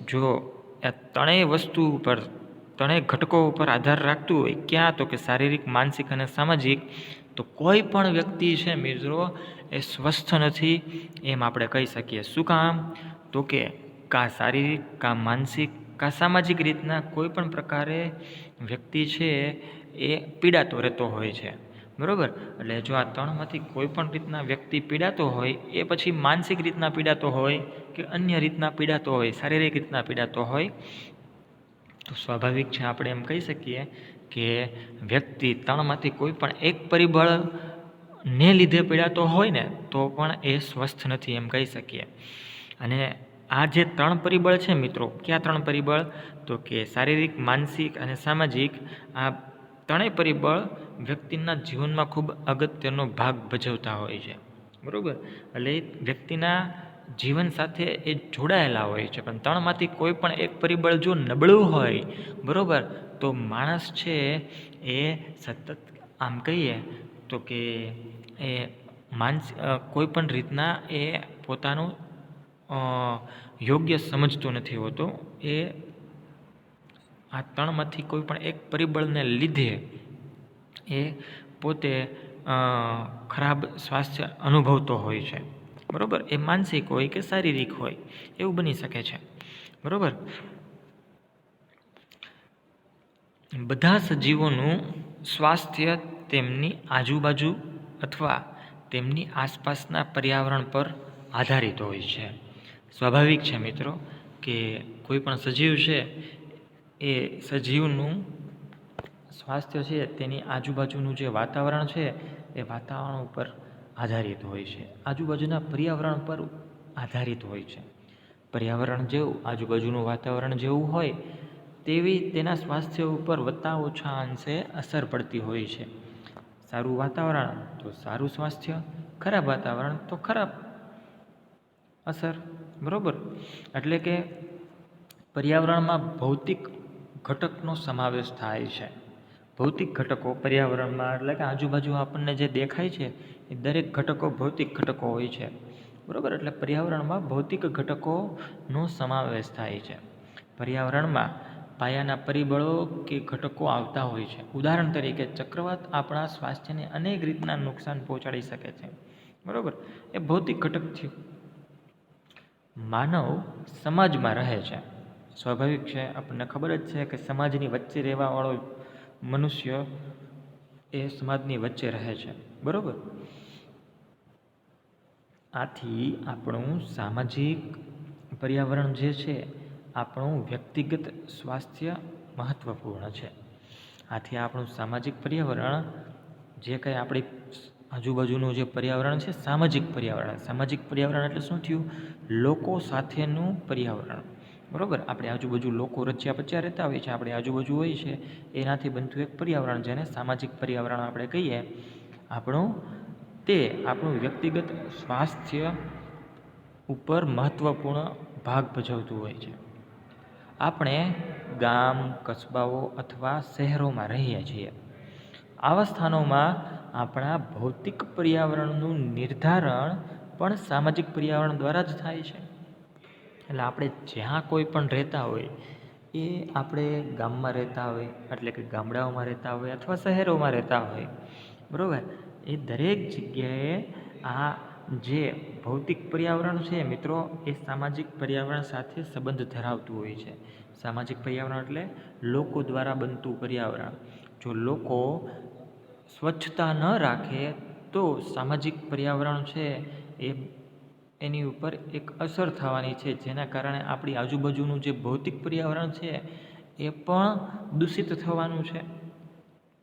જો આ ત્રણેય વસ્તુ ઉપર, ત્રણેય ઘટકો ઉપર આધાર રાખતું હોય. ક્યાં? તો કે શારીરિક, માનસિક અને સામાજિક. તો કોઈ પણ વ્યક્તિ છે મિત્રો એ સ્વસ્થ નથી એમ આપણે કહી શકીએ. શું કામ? તો કે કાં શારીરિક, કાં માનસિક, કાં સામાજિક રીતના કોઈ પણ પ્રકારે વ્યક્તિ છે એ પીડાતો રહેતો હોય છે. બરાબર? એટલે જો આ ત્રણમાંથી કોઈ પણ રીતના વ્યક્તિ પીડાતો હોય, એ પછી માનસિક રીતના પીડાતો હોય કે અન્ય રીતના પીડાતો હોય, શારીરિક રીતના પીડાતો હોય, તો સ્વાભાવિક છે આપણે એમ કહી શકીએ કે વ્યક્તિ ત્રણમાંથી કોઈ પણ એક પરિબળને લીધે પીડાતો હોય ને તો પણ એ સ્વસ્થ નથી એમ કહી શકીએ. અને આ જે ત્રણ પરિબળ છે મિત્રો, કયા ત્રણ પરિબળ? તો કે શારીરિક, માનસિક અને સામાજિક. આ ત્રણેય પરિબળ વ્યક્તિના જીવનમાં ખૂબ અગત્યનો ભાગ ભજવતા હોય છે. બરાબર? એટલે વ્યક્તિના જીવન સાથે એ જોડાયેલા હોય છે. પણ ત્રણમાંથી કોઈ પણ એક પરિબળ જો નબળું હોય, બરાબર, તો માણસ છે એ સતત આમ કહીએ તો કે એ કોઈ પણ રીતના એ પોતાનું યોગ્ય સમજતો નથી હોતો. એ આ ત્રણમાંથી કોઈ પણ એક પરિબળને લીધે એ પોતે ખરાબ સ્વાસ્થ્ય અનુભવતો હોય છે. બરાબર? એ માનસિક હોય કે શારીરિક હોય, એવું બની શકે છે. બરાબર? બધા સજીવોનું સ્વાસ્થ્ય તેમની આજુબાજુ અથવા તેમની આસપાસના પર્યાવરણ પર આધારિત હોય છે. સ્વાભાવિક છે મિત્રો કે કોઈ પણ સજીવ છે એ સજીવનું સ્વાસ્થ્ય છે તેની આજુબાજુનું જે વાતાવરણ છે એ વાતાવરણ ઉપર આધારિત હોય છે, આજુબાજુના પર્યાવરણ પર આધારિત હોય છે. પર્યાવરણ જેવું, આજુબાજુનું વાતાવરણ જેવું હોય તેવી તેના સ્વાસ્થ્ય ઉપર વત્તા ઓછા અંશે અસર પડતી હોય છે. સારું વાતાવરણ તો સારું સ્વાસ્થ્ય, ખરાબ વાતાવરણ તો ખરાબ અસર. બરાબર? એટલે કે પર્યાવરણમાં ભૌતિક ઘટકનો સમાવેશ થાય છે. ભૌતિક ઘટકો પર્યાવરણમાં એટલે કે આજુબાજુ આપણને જે દેખાય છે એ દરેક ઘટકો ભૌતિક ઘટકો હોય છે. બરાબર? એટલે પર્યાવરણમાં ભૌતિક ઘટકોનો સમાવેશ થાય છે. પર્યાવરણમાં પાયાના પરિબળો કે ઘટકો આવતા હોય છે. ઉદાહરણ તરીકે ચક્રવાત આપણા સ્વાસ્થ્યને અનેક રીતના નુકસાન પહોંચાડી શકે છે. બરાબર? એ ભૌતિક ઘટક થયું. માનવ સમાજમાં રહે છે. સ્વાભાવિક છે, આપણને ખબર જ છે કે સમાજની વચ્ચે રહેવાવાળો મનુષ્ય એ સમાજની વચ્ચે રહે છે. બરાબર? આથી આપણું સામાજિક પર્યાવરણ જે છે, આપણું વ્યક્તિગત સ્વાસ્થ્ય મહત્ત્વપૂર્ણ છે. આથી આપણું સામાજિક પર્યાવરણ જે કંઈ આપણી આજુબાજુનું જે પર્યાવરણ છે, સામાજિક પર્યાવરણ. સામાજિક પર્યાવરણ એટલે શું થયું? લોકો સાથેનું પર્યાવરણ. બરાબર? આપણે આજુબાજુ લોકો રચ્યા પચ્યા રહેતા હોય છે, આપણી આજુબાજુ હોય છે, એનાથી બનતું એક પર્યાવરણ જેને સામાજિક પર્યાવરણ આપણે કહીએ. આપણું વ્યક્તિગત સ્વાસ્થ્ય ઉપર મહત્ત્વપૂર્ણ ભાગ ભજવતું હોય છે. આપણે ગામ, કસ્બાઓ અથવા શહેરોમાં રહીએ છીએ. આવા સ્થાનોમાં આપણા ભૌતિક પર્યાવરણનું નિર્ધારણ પણ સામાજિક પર્યાવરણ દ્વારા જ થાય છે. એટલે આપણે જ્યાં કોઈ પણ રહેતા હોય, એ આપણે ગામમાં રહેતા હોય એટલે કે ગામડાઓમાં રહેતા હોય અથવા શહેરોમાં રહેતા હોય, બરાબર, એ દરેક જગ્યાએ આ જે ભૌતિક પર્યાવરણ છે મિત્રો, એ સામાજિક પર્યાવરણ સાથે સંબંધ ધરાવતું હોય છે. સામાજિક પર્યાવરણ એટલે લોકો દ્વારા બનતું પર્યાવરણ. જો લોકો સ્વચ્છતા ન રાખે તો સામાજિક પર્યાવરણ છે એની ઉપર એક અસર થવાની છે, જેના કારણે આપણી આજુબાજુનું જે ભૌતિક પર્યાવરણ છે એ પણ દૂષિત થવાનું છે.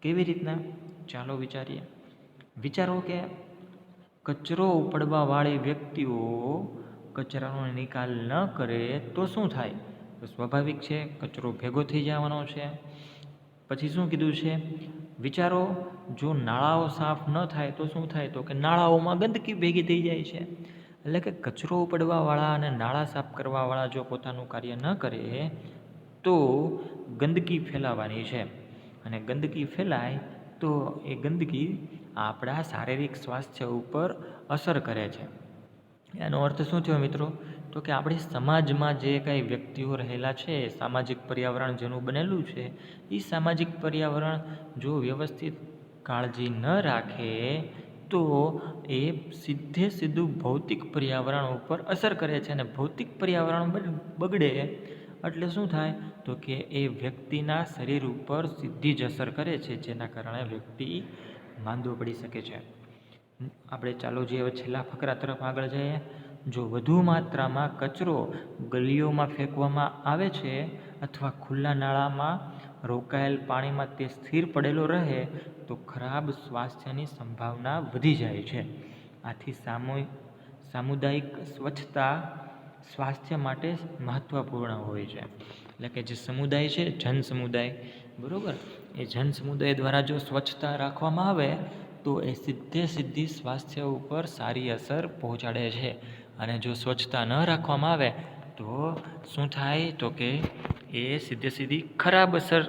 કેવી રીતના? ચાલો વિચારીએ. વિચારો કે કચરો ઉપાડવાવાળી વ્યક્તિઓ કચરાનો નિકાલ ન કરે તો શું થાય? તો સ્વાભાવિક છે, કચરો ભેગો થઈ જવાનો છે. પછી શું કીધું છે? વિચારો, જો નાળાઓ સાફ ન થાય તો શું થાય? તો કે નાળાઓમાં ગંદકી ભેગી થઈ જાય છે. એટલે કે કચરો ઉપાડવાવાળા અને નાળા સાફ કરવાવાળા જો પોતાનું કાર્ય ન કરે તો ગંદકી ફેલાવાની છે. અને ગંદકી ફેલાય તો એ ગંદકી આપણા શારીરિક સ્વાસ્થ્ય ઉપર અસર કરે છે. એનો અર્થ શું થયો મિત્રો? તો કે આપણી સમાજમાં જે કાંઈ વ્યક્તિઓ રહેલા છે, સામાજિક પર્યાવરણ જેનું બનેલું છે, એ સામાજિક પર્યાવરણ જો વ્યવસ્થિત કાળજી ન રાખે તો એ સીધું ભૌતિક પર્યાવરણ ઉપર અસર કરે છે. અને ભૌતિક પર્યાવરણ બગડે એટલે શું થાય તો કે એ વ્યક્તિના શરીર ઉપર સીધી જ અસર કરે છે, જેના કારણે વ્યક્તિ માંદો પડી શકે છે. આપણે ચાલો જે હવે છેલ્લા ફકરા તરફ આગળ જઈએ. જો વધુ માત્રામાં કચરો ગલીઓમાં ફેંકવામાં આવે છે અથવા ખુલ્લા નાળામાં રોકાયેલ પાણીમાં તે સ્થિર પડેલો રહે તો ખરાબ સ્વાસ્થ્યની સંભાવના વધી જાય છે. આથી સામુદાયિક સ્વચ્છતા સ્વાસ્થ્ય માટે મહત્ત્વપૂર્ણ હોય છે. એટલે કે જે સમુદાય છે, જન સમુદાય, બરાબર, એ જન સમુદાય દ્વારા જો સ્વચ્છતા રાખવામાં આવે તો એ સીધી સ્વાસ્થ્ય ઉપર સારી અસર પહોંચાડે છે. અને જો સ્વચ્છતા ન રાખવામાં આવે તો શું થાય તો કે એ સીધી ખરાબ અસર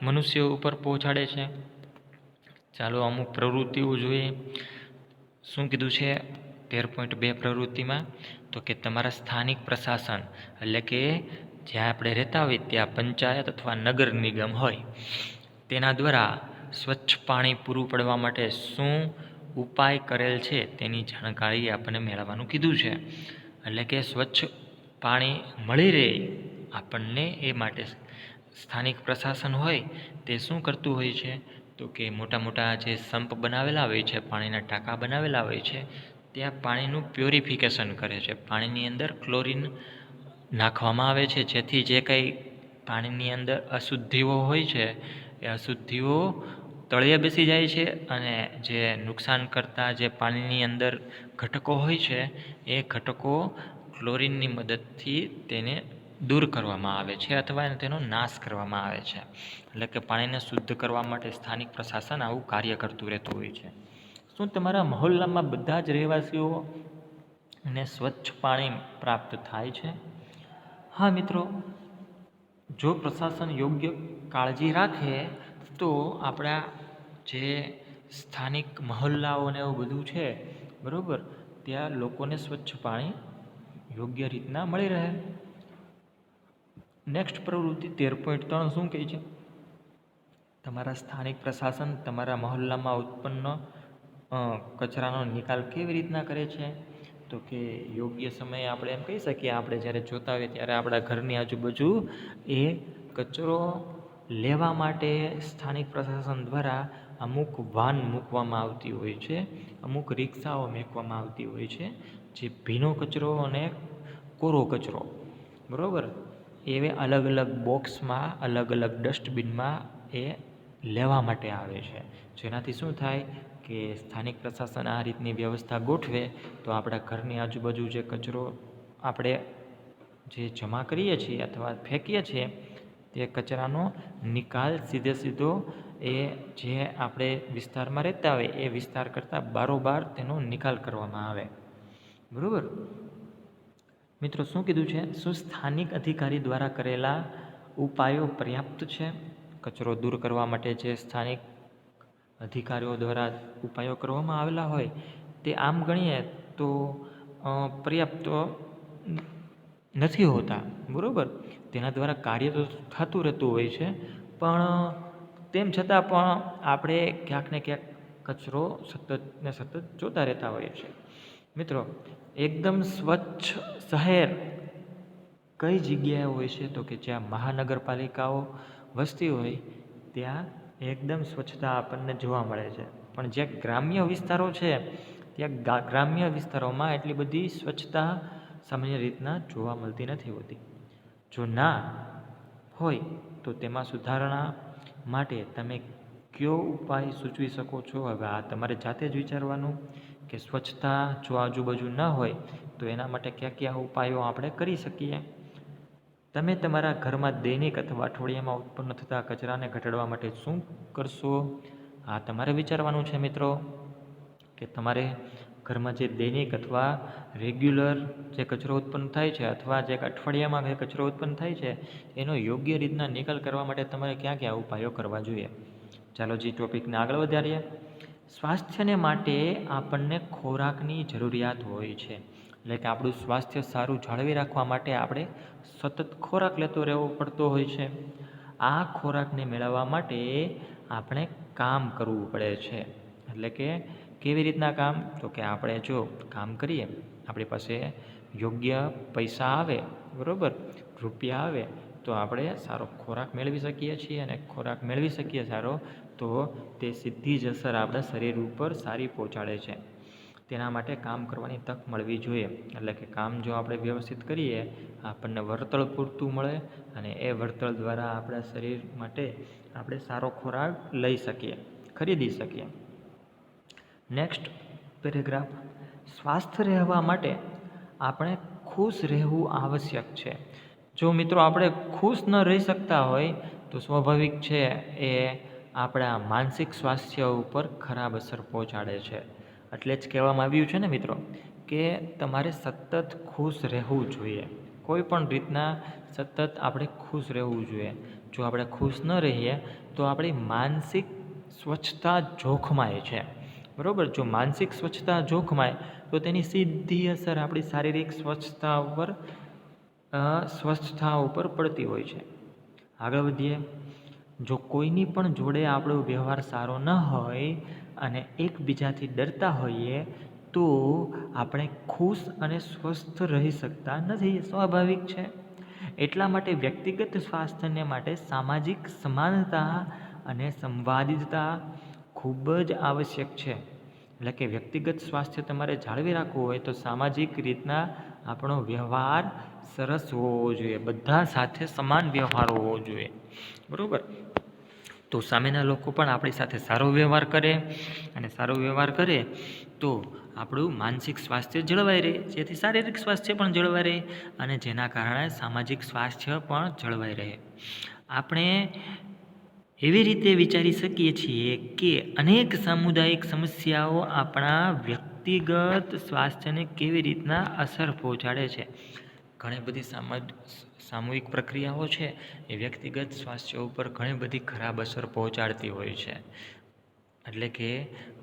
મનુષ્યો ઉપર પહોંચાડે છે. ચાલો અમુક પ્રવૃત્તિઓ જોઈએ. શું કીધું છે 13.2 પ્રવૃત્તિમાં તો કે તમારા સ્થાનિક પ્રશાસન એટલે કે જ્યાં આપણે રહેતા હોય ત્યાં પંચાયત અથવા નગર નિગમ હોય તેના દ્વારા સ્વચ્છ પાણી પૂરું પાડવા માટે શું ઉપાય કરેલ છે તેની જાણકારી આપણને મેળવવાનું કીધું છે. એટલે કે સ્વચ્છ પાણી મળી રહે આપણને એ માટે સ્થાનિક પ્રશાસન હોય તે શું કરતું હોય છે તો કે મોટા મોટા જે સંપ બનાવેલા હોય છે, પાણીના ટાંકા બનાવેલા હોય છે, ત્યાં પાણીનું પ્યોરિફિકેશન કરે છે. પાણીની અંદર ક્લોરિન નાખવામાં આવે છે, જેથી જે કંઈ પાણીની અંદર અશુદ્ધિઓ હોય છે એ અશુદ્ધિઓ તળિયે બેસી જાય છે અને જે નુકસાન કરતા જે પાણીની અંદર ઘટકો હોય છે એ ઘટકો ક્લોરિનની મદદથી તેને દૂર કરવામાં આવે છે અથવા તેનો નાશ કરવામાં આવે છે. એટલે કે પાણીને શુદ્ધ કરવા માટે સ્થાનિક પ્રશાસન આવું કાર્ય કરતું રહેતું હોય છે. શું તમારા મહોલ્લામાં બધા જ રહેવાસીઓને સ્વચ્છ પાણી પ્રાપ્ત થાય છે? હા મિત્રો, જો પ્રશાસન યોગ્ય કાળજી રાખે તો આપણા જે સ્થાનિક મહોલ્લાઓને એવું બધું છે, બરાબર, ત્યાં લોકોને સ્વચ્છ પાણી યોગ્ય રીતના મળી રહે. નેક્સ્ટ પ્રવૃત્તિ 13.3 શું કહે છે? તમારા સ્થાનિક પ્રશાસન તમારા મહોલ્લામાં ઉત્પન્ન કચરાનો નિકાલ કેવી રીતના કરે છે? તો કે યોગ્ય સમયે આપણે એમ કહી શકીએ, આપણે જ્યારે જોતા હોઈએ ત્યારે આપણા ઘરની આજુબાજુ એ કચરો લેવા માટે સ્થાનિક પ્રશાસન દ્વારા અમુક વાન મૂકવામાં આવતી હોય છે, અમુક રિક્ષાઓ મૂકવામાં આવતી હોય છે, જે ભીનો કચરો અને કોરો કચરો, બરાબર, એવે અલગ અલગ બોક્સમાં અલગ અલગ ડસ્ટબિનમાં એ લેવા માટે આવે છે. જેનાથી શું થાય કે સ્થાનિક પ્રશાસન આ રીતની વ્યવસ્થા ગોઠવે તો આપણા ઘરની આજુબાજુ જે કચરો આપણે જે જમા કરીએ છીએ અથવા ફેંકીએ છીએ તે કચરાનો નિકાલ સીધો એ જે આપણે વિસ્તારમાં રહેતા હોય એ વિસ્તાર કરતાં બારોબાર તેનો નિકાલ કરવામાં આવે. બરાબર મિત્રો, શું કીધું છે? શું સ્થાનિક અધિકારી દ્વારા કરેલા ઉપાયો પર્યાપ્ત છે? કચરો દૂર કરવા માટે જે સ્થાનિક અધિકારીઓ દ્વારા ઉપાયો કરવામાં આવેલા હોય તે આમ ગણીએ તો પર્યાપ્ત નથી હોતા, બરાબર. તેના દ્વારા કાર્ય તો થતું રહેતું હોય છે, પણ તેમ છતાં પણ આપણે ક્યાંક ને ક્યાંક કચરો સતત જોતા રહેતા હોઈએ છીએ. મિત્રો, એકદમ સ્વચ્છ શહેર કઈ જગ્યાએ હોય છે? તો કે જ્યાં મહાનગરપાલિકાઓ વસતી હોય ત્યાં એકદમ સ્વચ્છતા આપણને જોવા મળે છે. પણ જે ગ્રામ્ય વિસ્તારો છે ત્યાં ગ્રામ્ય વિસ્તારોમાં એટલી બધી સ્વચ્છતા સામાન્ય રીતના જોવા મળતી નથી હોતી. જો ના હોય તો તેમાં સુધારણા માટે તમે કયો ઉપાય સૂચવી શકો છો? હવે આ તમારે જાતે જ વિચારવાનું કે સ્વચ્છતા જો આજુબાજુ ન હોય તો એના માટે કયા ઉપાયો આપણે કરી શકીએ. તમે તમારા ઘરમાં દૈનિક અથવા અઠવાડિયામાં ઉત્પન્ન થતા કચરાને ઘટાડવા માટે શું કરશો? આ તમારે વિચારવાનું છે મિત્રો, કે તમારે ઘરમાં જે દૈનિક અથવા રેગ્યુલર જે કચરો ઉત્પન્ન થાય છે અથવા જે અઠવાડિયામાં જે કચરો ઉત્પન્ન થાય છે એનો યોગ્ય રીતના નિકાલ કરવા માટે તમારે કયા ઉપાયો કરવા જોઈએ. ચાલો જે ટોપિકને આગળ વધારીએ. સ્વાસ્થ્યને માટે આપણને ખોરાકની જરૂરિયાત હોય છે. એટલે કે આપણું સ્વાસ્થ્ય સારું જાળવી રાખવા માટે આપણે સતત ખોરાક લેતો રહેવો પડતો હોય છે. આ ખોરાકને મેળવવા માટે આપણે કામ કરવું પડે છે. એટલે કે કેવી રીતના કામ? તો કે આપણે જો કામ કરીએ, આપણી પાસે યોગ્ય પૈસા આવે, બરાબર, રૂપિયા આવે, તો આપણે સારો ખોરાક મેળવી શકીએ છીએ. અને ખોરાક મેળવી શકીએ સારો, તો તે સીધી જ અસર આપણા શરીર ઉપર સારી પહોંચાડે છે. તેના માટે કામ કરવાની તક મળવી જોઈએ. એટલે કે કામ જો આપણે વ્યવસ્થિત કરીએ, આપણને વળતર પૂરતું મળે, અને એ વળતર દ્વારા આપણા શરીર માટે આપણે સારો ખોરાક લઈ શકીએ, ખરીદી શકીએ. નેક્સ્ટ પેરેગ્રાફ, સ્વાસ્થ રહેવા માટે આપણે ખુશ રહેવું આવશ્યક છે. જો મિત્રો આપણે ખુશ ન રહી શકતા હોય તો સ્વાભાવિક છે એ આપણા માનસિક સ્વાસ્થ્ય ઉપર ખરાબ અસર પહોંચાડે છે. એટલે જ કહેવામાં આવ્યું છે ને મિત્રો, કે તમારે સતત ખુશ રહેવું જોઈએ. કોઈ પણ રીતના સતત આપણે ખુશ રહેવું જોઈએ. જો આપણે ખુશ ન રહીએ તો આપણી માનસિક સ્વચ્છતા જોખમાય છે, બરાબર. જો માનસિક સ્વચ્છતા જોખમાય તો તેની સીધી અસર આપણી શારીરિક સ્વચ્છતા ઉપર પડતી હોય છે. આગળ વધીએ. જો કોઈની પણ જોડે આપણો વ્યવહાર સારો ન હોય અને એકબીજાથી ડરતા હોઈએ તો આપણે ખુશ અને સ્વસ્થ રહી શકતા નથી. સ્વાભાવિક છે. એટલા માટે વ્યક્તિગત સ્વાસ્થ્યને માટે સામાજિક સમાનતા અને સંવાદિતા ખૂબ જ આવશ્યક છે. એટલે કે વ્યક્તિગત સ્વાસ્થ્ય તમારે જાળવી રાખવું હોય તો સામાજિક રીતના આપણો વ્યવહાર સરસ હોવો જોઈએ. બધા સાથે સમાન વ્યવહાર હોવો જોઈએ, બરાબર. તો સામેના લોકો પણ આપણી સાથે સારો વ્યવહાર કરે, અને સારો વ્યવહાર કરે તો આપણું માનસિક સ્વાસ્થ્ય જળવાઈ રહે, જેથી શારીરિક સ્વાસ્થ્ય પણ જળવાઈ રહે, અને જેના કારણે સામાજિક સ્વાસ્થ્ય પણ જળવાઈ રહે. આપણે એવી રીતે વિચારી શકીએ છીએ કે અનેક સામુદાયિક સમસ્યાઓ આપણા વ્યક્તિગત સ્વાસ્થ્યને કેવી રીતના અસર પહોંચાડે છે. ઘણી બધી સામૂહિક પ્રક્રિયાઓ છે એ વ્યક્તિગત સ્વાસ્થ્ય ઉપર ઘણી બધી ખરાબ અસર પહોંચાડતી હોય છે. એટલે કે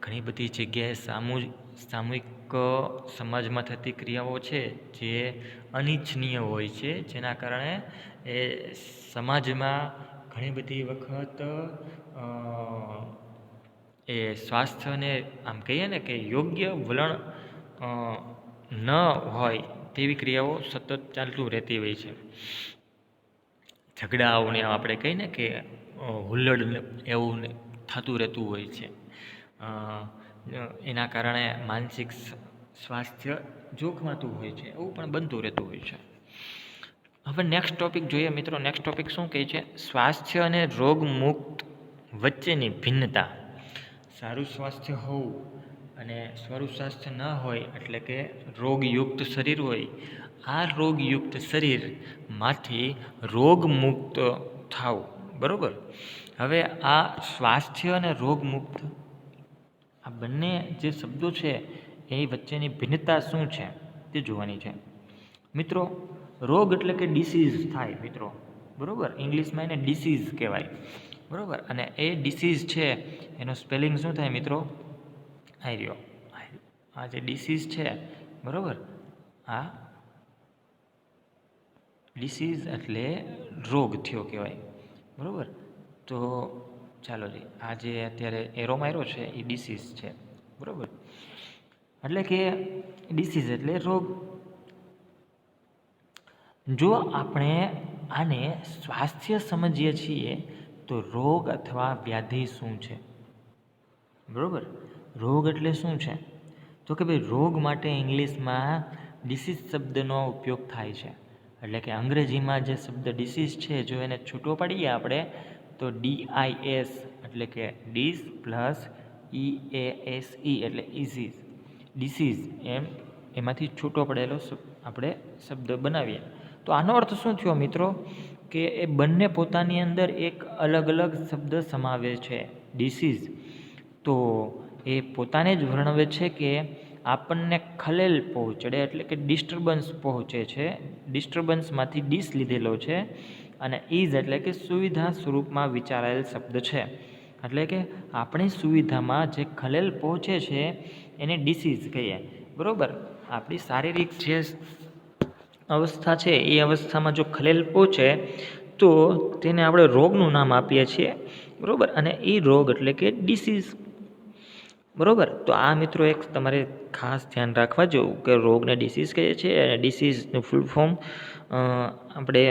ઘણી બધી જગ્યાએ સામૂહિક સમાજમાં થતી ક્રિયાઓ છે જે અનિચ્છનીય હોય છે, જેના કારણે એ સમાજમાં ઘણી બધી વખત એ સ્વાસ્થ્યને આમ કહીએ ને કે યોગ્ય વલણ ન હોય તેવી ક્રિયાઓ સતત ચાલતું રહેતી હોય છે. ઝઘડાઓને આપણે કહીએ ને કે હુલ્લડ એવું થતું રહેતું હોય છે. એના કારણે માનસિક સ્વાસ્થ્ય જોખમાતું હોય છે, એવું પણ બનતું રહેતું હોય છે. હવે નેક્સ્ટ ટોપિક જોઈએ મિત્રો. નેક્સ્ટ ટોપિક શું કહે છે? સ્વાસ્થ્ય અને રોગમુક્ત વચ્ચેની ભિન્નતા. સારું સ્વાસ્થ્ય હોવું અને સારું સ્વાસ્થ્ય ન હોય, એટલે કે રોગયુક્ત શરીર હોય. આ રોગયુક્ત શરીરમાંથી રોગમુક્ત થવું, બરાબર. હવે આ સ્વાસ્થ્ય અને રોગમુક્ત, આ બંને જે શબ્દો છે એ વચ્ચેની ભિન્નતા શું છે તે જોવાની છે મિત્રો. રોગ એટલે કે ડિસીઝ થાય મિત્રો, બરાબર. ઇંગ્લિશમાં એને ડિસીઝ કહેવાય, બરાબર. અને એ ડિસીઝ છે એનો સ્પેલિંગ શું થાય મિત્રો? આર્યો. આ જે ડિસીઝ છે, બરાબર, આ ડિસીઝ એટલે રોગ થયો કહેવાય, બરાબર. તો ચાલો જી, આ જે અત્યારે એરો માર્યો છે એ ડિસીઝ છે, બરાબર. એટલે કે ડિસીઝ એટલે રોગ. જો આપણે આને સ્વાસ્થ્ય સમજીએ છીએ તો રોગ અથવા વ્યાધિ શું છે, બરાબર. રોગ એટલે શું છે? તો કે ભાઈ રોગ માટે ઇંગ્લિશમાં ડિસીઝ શબ્દનો ઉપયોગ થાય છે. એટલે કે અંગ્રેજીમાં જે શબ્દ ડિસીઝ છે, જો એને છૂટો પાડીએ આપણે તો DIS એટલે કે ડીસ પ્લસ EASE એટલે ઇઝીઝ, ડિસીઝ, એમાંથી છૂટો પડેલો આપણે શબ્દ બનાવીએ. તો આનો અર્થ શું થયો મિત્રો? કે એ બંને પોતાની અંદર એક અલગ અલગ શબ્દ સમાવે છે. ડિસીઝ તો એ પોતાને જ વર્ણવે છે કે આપણને ખલેલ પહોંચડે, એટલે કે ડિસ્ટર્બન્સ પહોંચે છે. ડિસ્ટર્બન્સમાંથી ડીસ લીધેલો છે, અને ઇઝ એટલે કે સુવિધા સ્વરૂપમાં વિચારાયેલ શબ્દ છે. એટલે કે આપણી સુવિધામાં જે ખલેલ પહોંચે છે એને ડિસીઝ કહીએ, બરાબર. આપણી શારીરિક જે અવસ્થા છે એ અવસ્થામાં જો ખલેલ પહોંચે તો તેને આપણે રોગનું નામ આપીએ છીએ, બરાબર. અને એ રોગ એટલે કે ડિસીઝ, બરાબર. તો આ મિત્રો એક તમારે ખાસ ધ્યાન રાખવા જેવું કે રોગને ડિસીઝ કહીએ છીએ. અને ડિસીઝનું ફૂલ ફોર્મ આપણે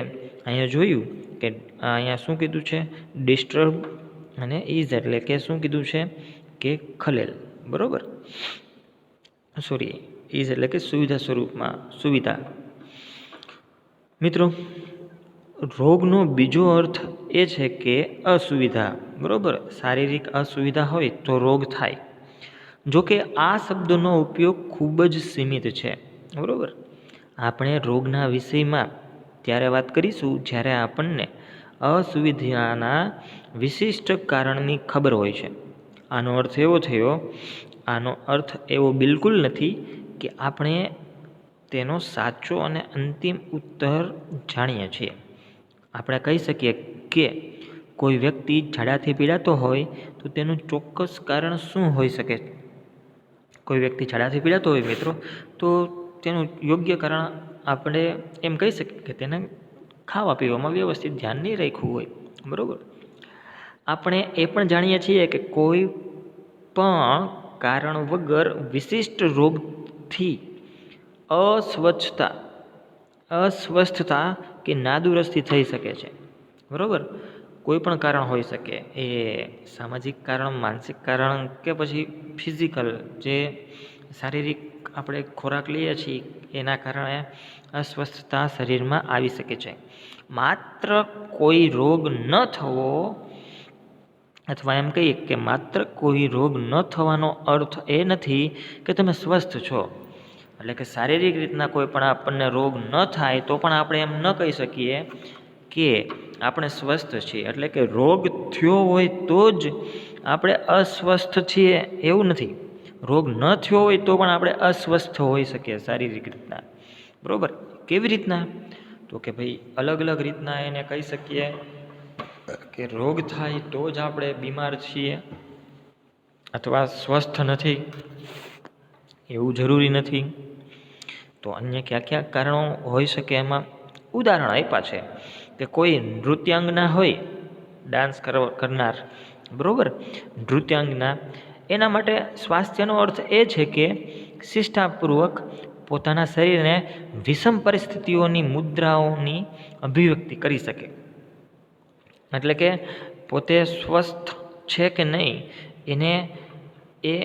અહીંયા જોયું કે અહીંયા શું કીધું છે, ડિસ્ટર્બ, અને ઇઝ એટલે કે શું કીધું છે કે ખલેલ, બરાબર. સોરી, ઇઝ એટલે કે સુવિધા સ્વરૂપમાં સુવિધા. મિત્રો, રોગનો બીજો અર્થ એ છે કે અસુવિધા, બરાબર. શારીરિક અસુવિધા હોય તો રોગ થાય. જોકે આ શબ્દનો ઉપયોગ ખૂબ જ સીમિત છે, બરાબર. આપણે રોગના વિષયમાં ત્યારે વાત કરીશું જ્યારે આપણને અસુવિધાના વિશિષ્ટ કારણની ખબર હોય છે. આનો અર્થ એવો બિલકુલ નથી કે આપણે તેનો સાચો અને અંતિમ ઉત્તર જાણીએ છીએ. આપણે કહી શકીએ કે કોઈ વ્યક્તિ ઝાડાથી પીડાતો હોય તો તેનું ચોક્કસ કારણ શું હોઈ શકે. કોઈ વ્યક્તિ ઝાડાથી પીડાતો હોય મિત્રો, તો તેનું યોગ્ય કારણ આપણે એમ કહી શકીએ કે તેને ખાવા પીવામાં વ્યવસ્થિત ધ્યાન નહીં રાખ્યું હોય, બરાબર. આપણે એ પણ જાણીએ છીએ કે કોઈ પણ કારણ વગર વિશિષ્ટ રોગથી અસ્વસ્થતા કે નાદુરસ્તી થઈ શકે છે, બરાબર. કોઈ પણ કારણ હોઈ શકે, એ સામાજિક કારણ, માનસિક કારણ કે પછી ફિઝિકલ જે શારીરિક આપણે ખોરાક લઈએ છીએ એના કારણે અસ્વસ્થતા શરીરમાં આવી શકે છે. માત્ર કોઈ રોગ ન થવો, અથવા એમ કહીએ કે માત્ર કોઈ રોગ ન થવાનો અર્થ એ નથી કે તમે સ્વસ્થ છો. એટલે કે શારીરિક રીતના કોઈ પણ આપણને રોગ ન થાય તો પણ આપણે એમ ન કહી શકીએ કે આપણે સ્વસ્થ છીએ. એટલે કે રોગ થયો હોય તો જ આપણે અસ્વસ્થ છીએ એવું નથી. રોગ ન થયો હોય તો પણ આપણે અસ્વસ્થ હોઈ શકીએ શારીરિક રીતના, બરાબર. કેવી રીતના? તો કે ભાઈ અલગ અલગ રીતના એને કહી શકીએ કે રોગ થાય તો જ આપણે બીમાર છીએ અથવા સ્વસ્થ નથી એવું જરૂરી નથી. તો અન્ય કયા કયા કારણો હોઈ શકે એમાં ઉદાહરણ આપ્યા છે કે કોઈ નૃત્યાંગના હોય, ડાન્સ કરનાર, બરાબર, નૃત્યાંગના, એના માટે સ્વાસ્થ્યનો અર્થ એ છે કે શિષ્ટાપૂર્વક પોતાના શરીરને વિષમ પરિસ્થિતિઓની મુદ્રાઓની અભિવ્યક્તિ કરી શકે. એટલે કે પોતે સ્વસ્થ છે કે નહીં એને એ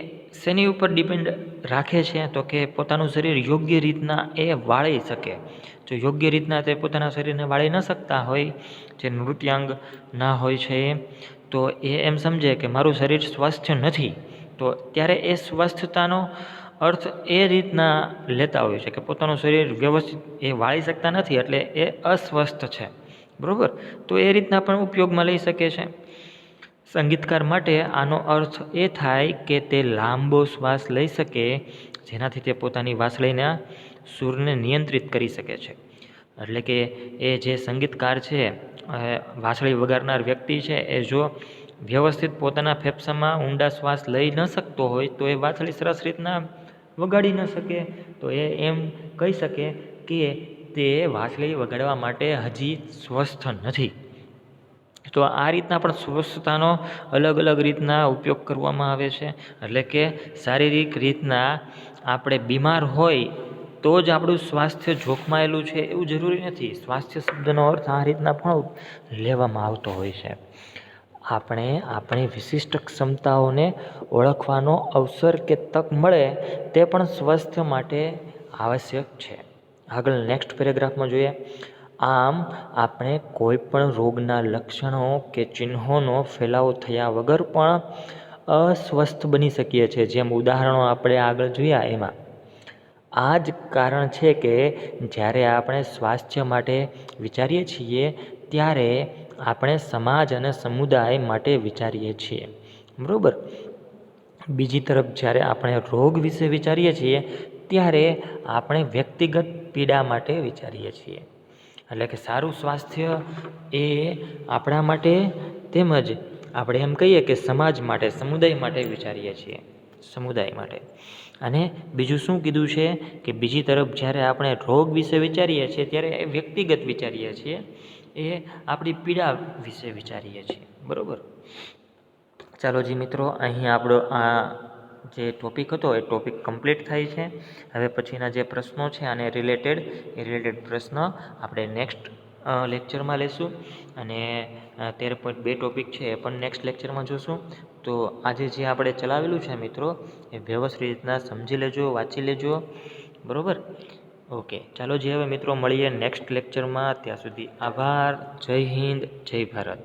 શેની ઉપર ડિપેન્ડ રાખે છે, તો કે પોતાનું શરીર યોગ્ય રીતના એ વાળી શકે. જો યોગ્ય રીતના તે પોતાના શરીરને વાળી ન શકતા હોય, જે નૃત્યાંગ ના હોય છે તો એ એમ સમજે કે મારું શરીર સ્વસ્થ નથી, તો ત્યારે એ સ્વસ્થતાનો અર્થ એ રીતના લેતા હોય છે કે પોતાનું શરીર વ્યવસ્થિત એ વાળી શકતા નથી એટલે એ અસ્વસ્થ છે, બરાબર. તો એ રીતના પણ ઉપયોગમાં લઈ શકે છે. સંગીતકાર માટે આનો અર્થ એ થાય કે તે લાંબો શ્વાસ લઈ શકે જેનાથી તે પોતાની વાંસળીના સૂરને નિયંત્રિત કરી શકે છે. એટલે કે એ જે સંગીતકાર છે, વાંસળી વગાડનાર વ્યક્તિ છે, એ જો વ્યવસ્થિત પોતાના ફેફસામાં ઊંડા શ્વાસ લઈ ન શકતો હોય તો એ વાંસળી સરસ રીતના વગાડી ન શકે. તો એ એમ કહી શકે કે તે વાંસળી વગાડવા માટે હજી સ્વસ્થ નથી. તો આ રીતના પણ સ્વસ્થતાનો અલગ અલગ રીતના ઉપયોગ કરવામાં આવે છે. એટલે કે શારીરિક રીતના આપણે બીમાર હોય તો જ આપણું સ્વાસ્થ્ય જોખમાયેલું છે એવું જરૂરી નથી. સ્વાસ્થ્ય શબ્દનો અર્થ આ રીતના પણ લેવામાં આવતો હોય છે. આપણે આપણી વિશિષ્ટ ક્ષમતાઓને ઓળખવાનો અવસર કે તક મળે તે પણ સ્વાસ્થ્ય માટે આવશ્યક છે. આગળ નેક્સ્ટ પેરેગ્રાફમાં જોઈએ. આમ આપણે કોઈ પણ રોગના લક્ષણો કે ચિહ્નોનો ફેલાવો થયા વગર પણ અસ્વસ્થ બની શકીએ છીએ. જેમ ઉદાહરણો આપણે આગળ જોયા એમાં આ જ કારણ છે કે જ્યારે આપણે સ્વાસ્થ્ય માટે વિચારીએ છીએ ત્યારે આપણે સમાજ અને સમુદાય માટે વિચારીએ છીએ, બરાબર. બીજી તરફ જ્યારે આપણે રોગ વિશે વિચારીએ છીએ ત્યારે આપણે વ્યક્તિગત પીડા માટે વિચારીએ છીએ. એટલે કે સારું સ્વાસ્થ્ય એ આપણા માટે તેમજ આપણે એમ કહીએ કે સમાજ માટે, સમુદાય માટે વિચારીએ છીએ, સમુદાય માટે. અને બીજું શું કીધું છે કે બીજી તરફ જ્યારે આપણે રોગ વિશે વિચારીએ છીએ ત્યારે એ વ્યક્તિગત વિચારીએ છીએ, એ આપણી પીડા વિશે વિચારીએ છીએ. બરાબર. ચાલો જી મિત્રો, અહીં આપણો આ જે ટૉપિક હતો એ ટૉપિક કમ્પ્લીટ થાય છે. હવે પછીના જે પ્રશ્નો છે આને રિલેટેડ પ્રશ્ન આપણે નેક્સ્ટ લેક્ચરમાં લેશું, અને 13.2 ટૉપિક છે એ પણ નેક્સ્ટ લેક્ચરમાં જોશું. તો આજે જે આપણે ચલાવેલું છે મિત્રો એ વ્યવસ્થિત રીતના સમજી લેજો, વાંચી લેજો. બરાબર. ઓકે, ચાલો જે હવે મિત્રો મળીએ નેક્સ્ટ લેક્ચરમાં. ત્યાં સુધી આભાર. જય હિન્દ, જય ભારત.